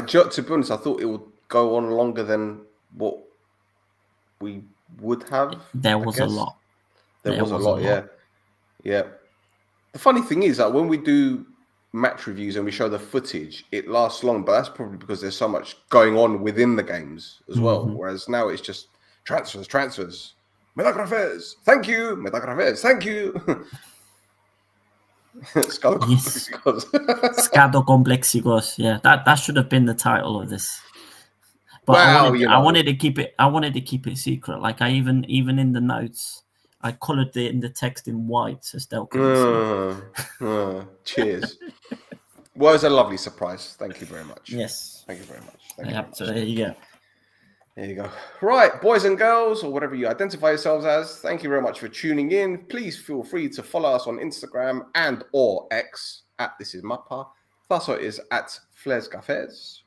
to be honest, I thought it would go on longer than what we would have. There was a lot. There was a lot. Yeah. The funny thing is that when we do match reviews and we show the footage, it lasts long, but that's probably because there's so much going on within the games as well. Whereas now it's just transfers. METAGRAFES, thank you. METAGRAFES, thank you. Scado complexicos. Yeah, that should have been the title of this. But Wow, I wanted to keep it. I wanted to keep it secret. Like I even in the notes, I coloured it in the text in white so Stell couldn't see. Cheers. Well, it was a lovely surprise. Thank you very much. Yes. Thank you very much. So there you go. There you go. Right, boys and girls, or whatever you identify yourselves as, thank you very much for tuning in. Please feel free to follow us on Instagram and or X at This Is Mappa. Thaso is at Flares Cafes.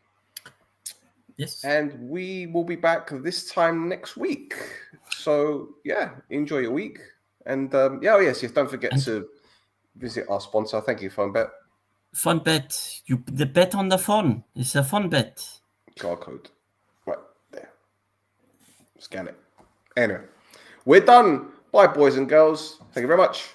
Yes. And we will be back this time next week. So, yeah, enjoy your week. And, yes, don't forget to visit our sponsor. Thank you, Fonbet. Fonbet. The bet on the phone. It's a Fonbet. QR code. Right there. Scan it. Anyway, we're done. Bye, boys and girls. Thank you very much.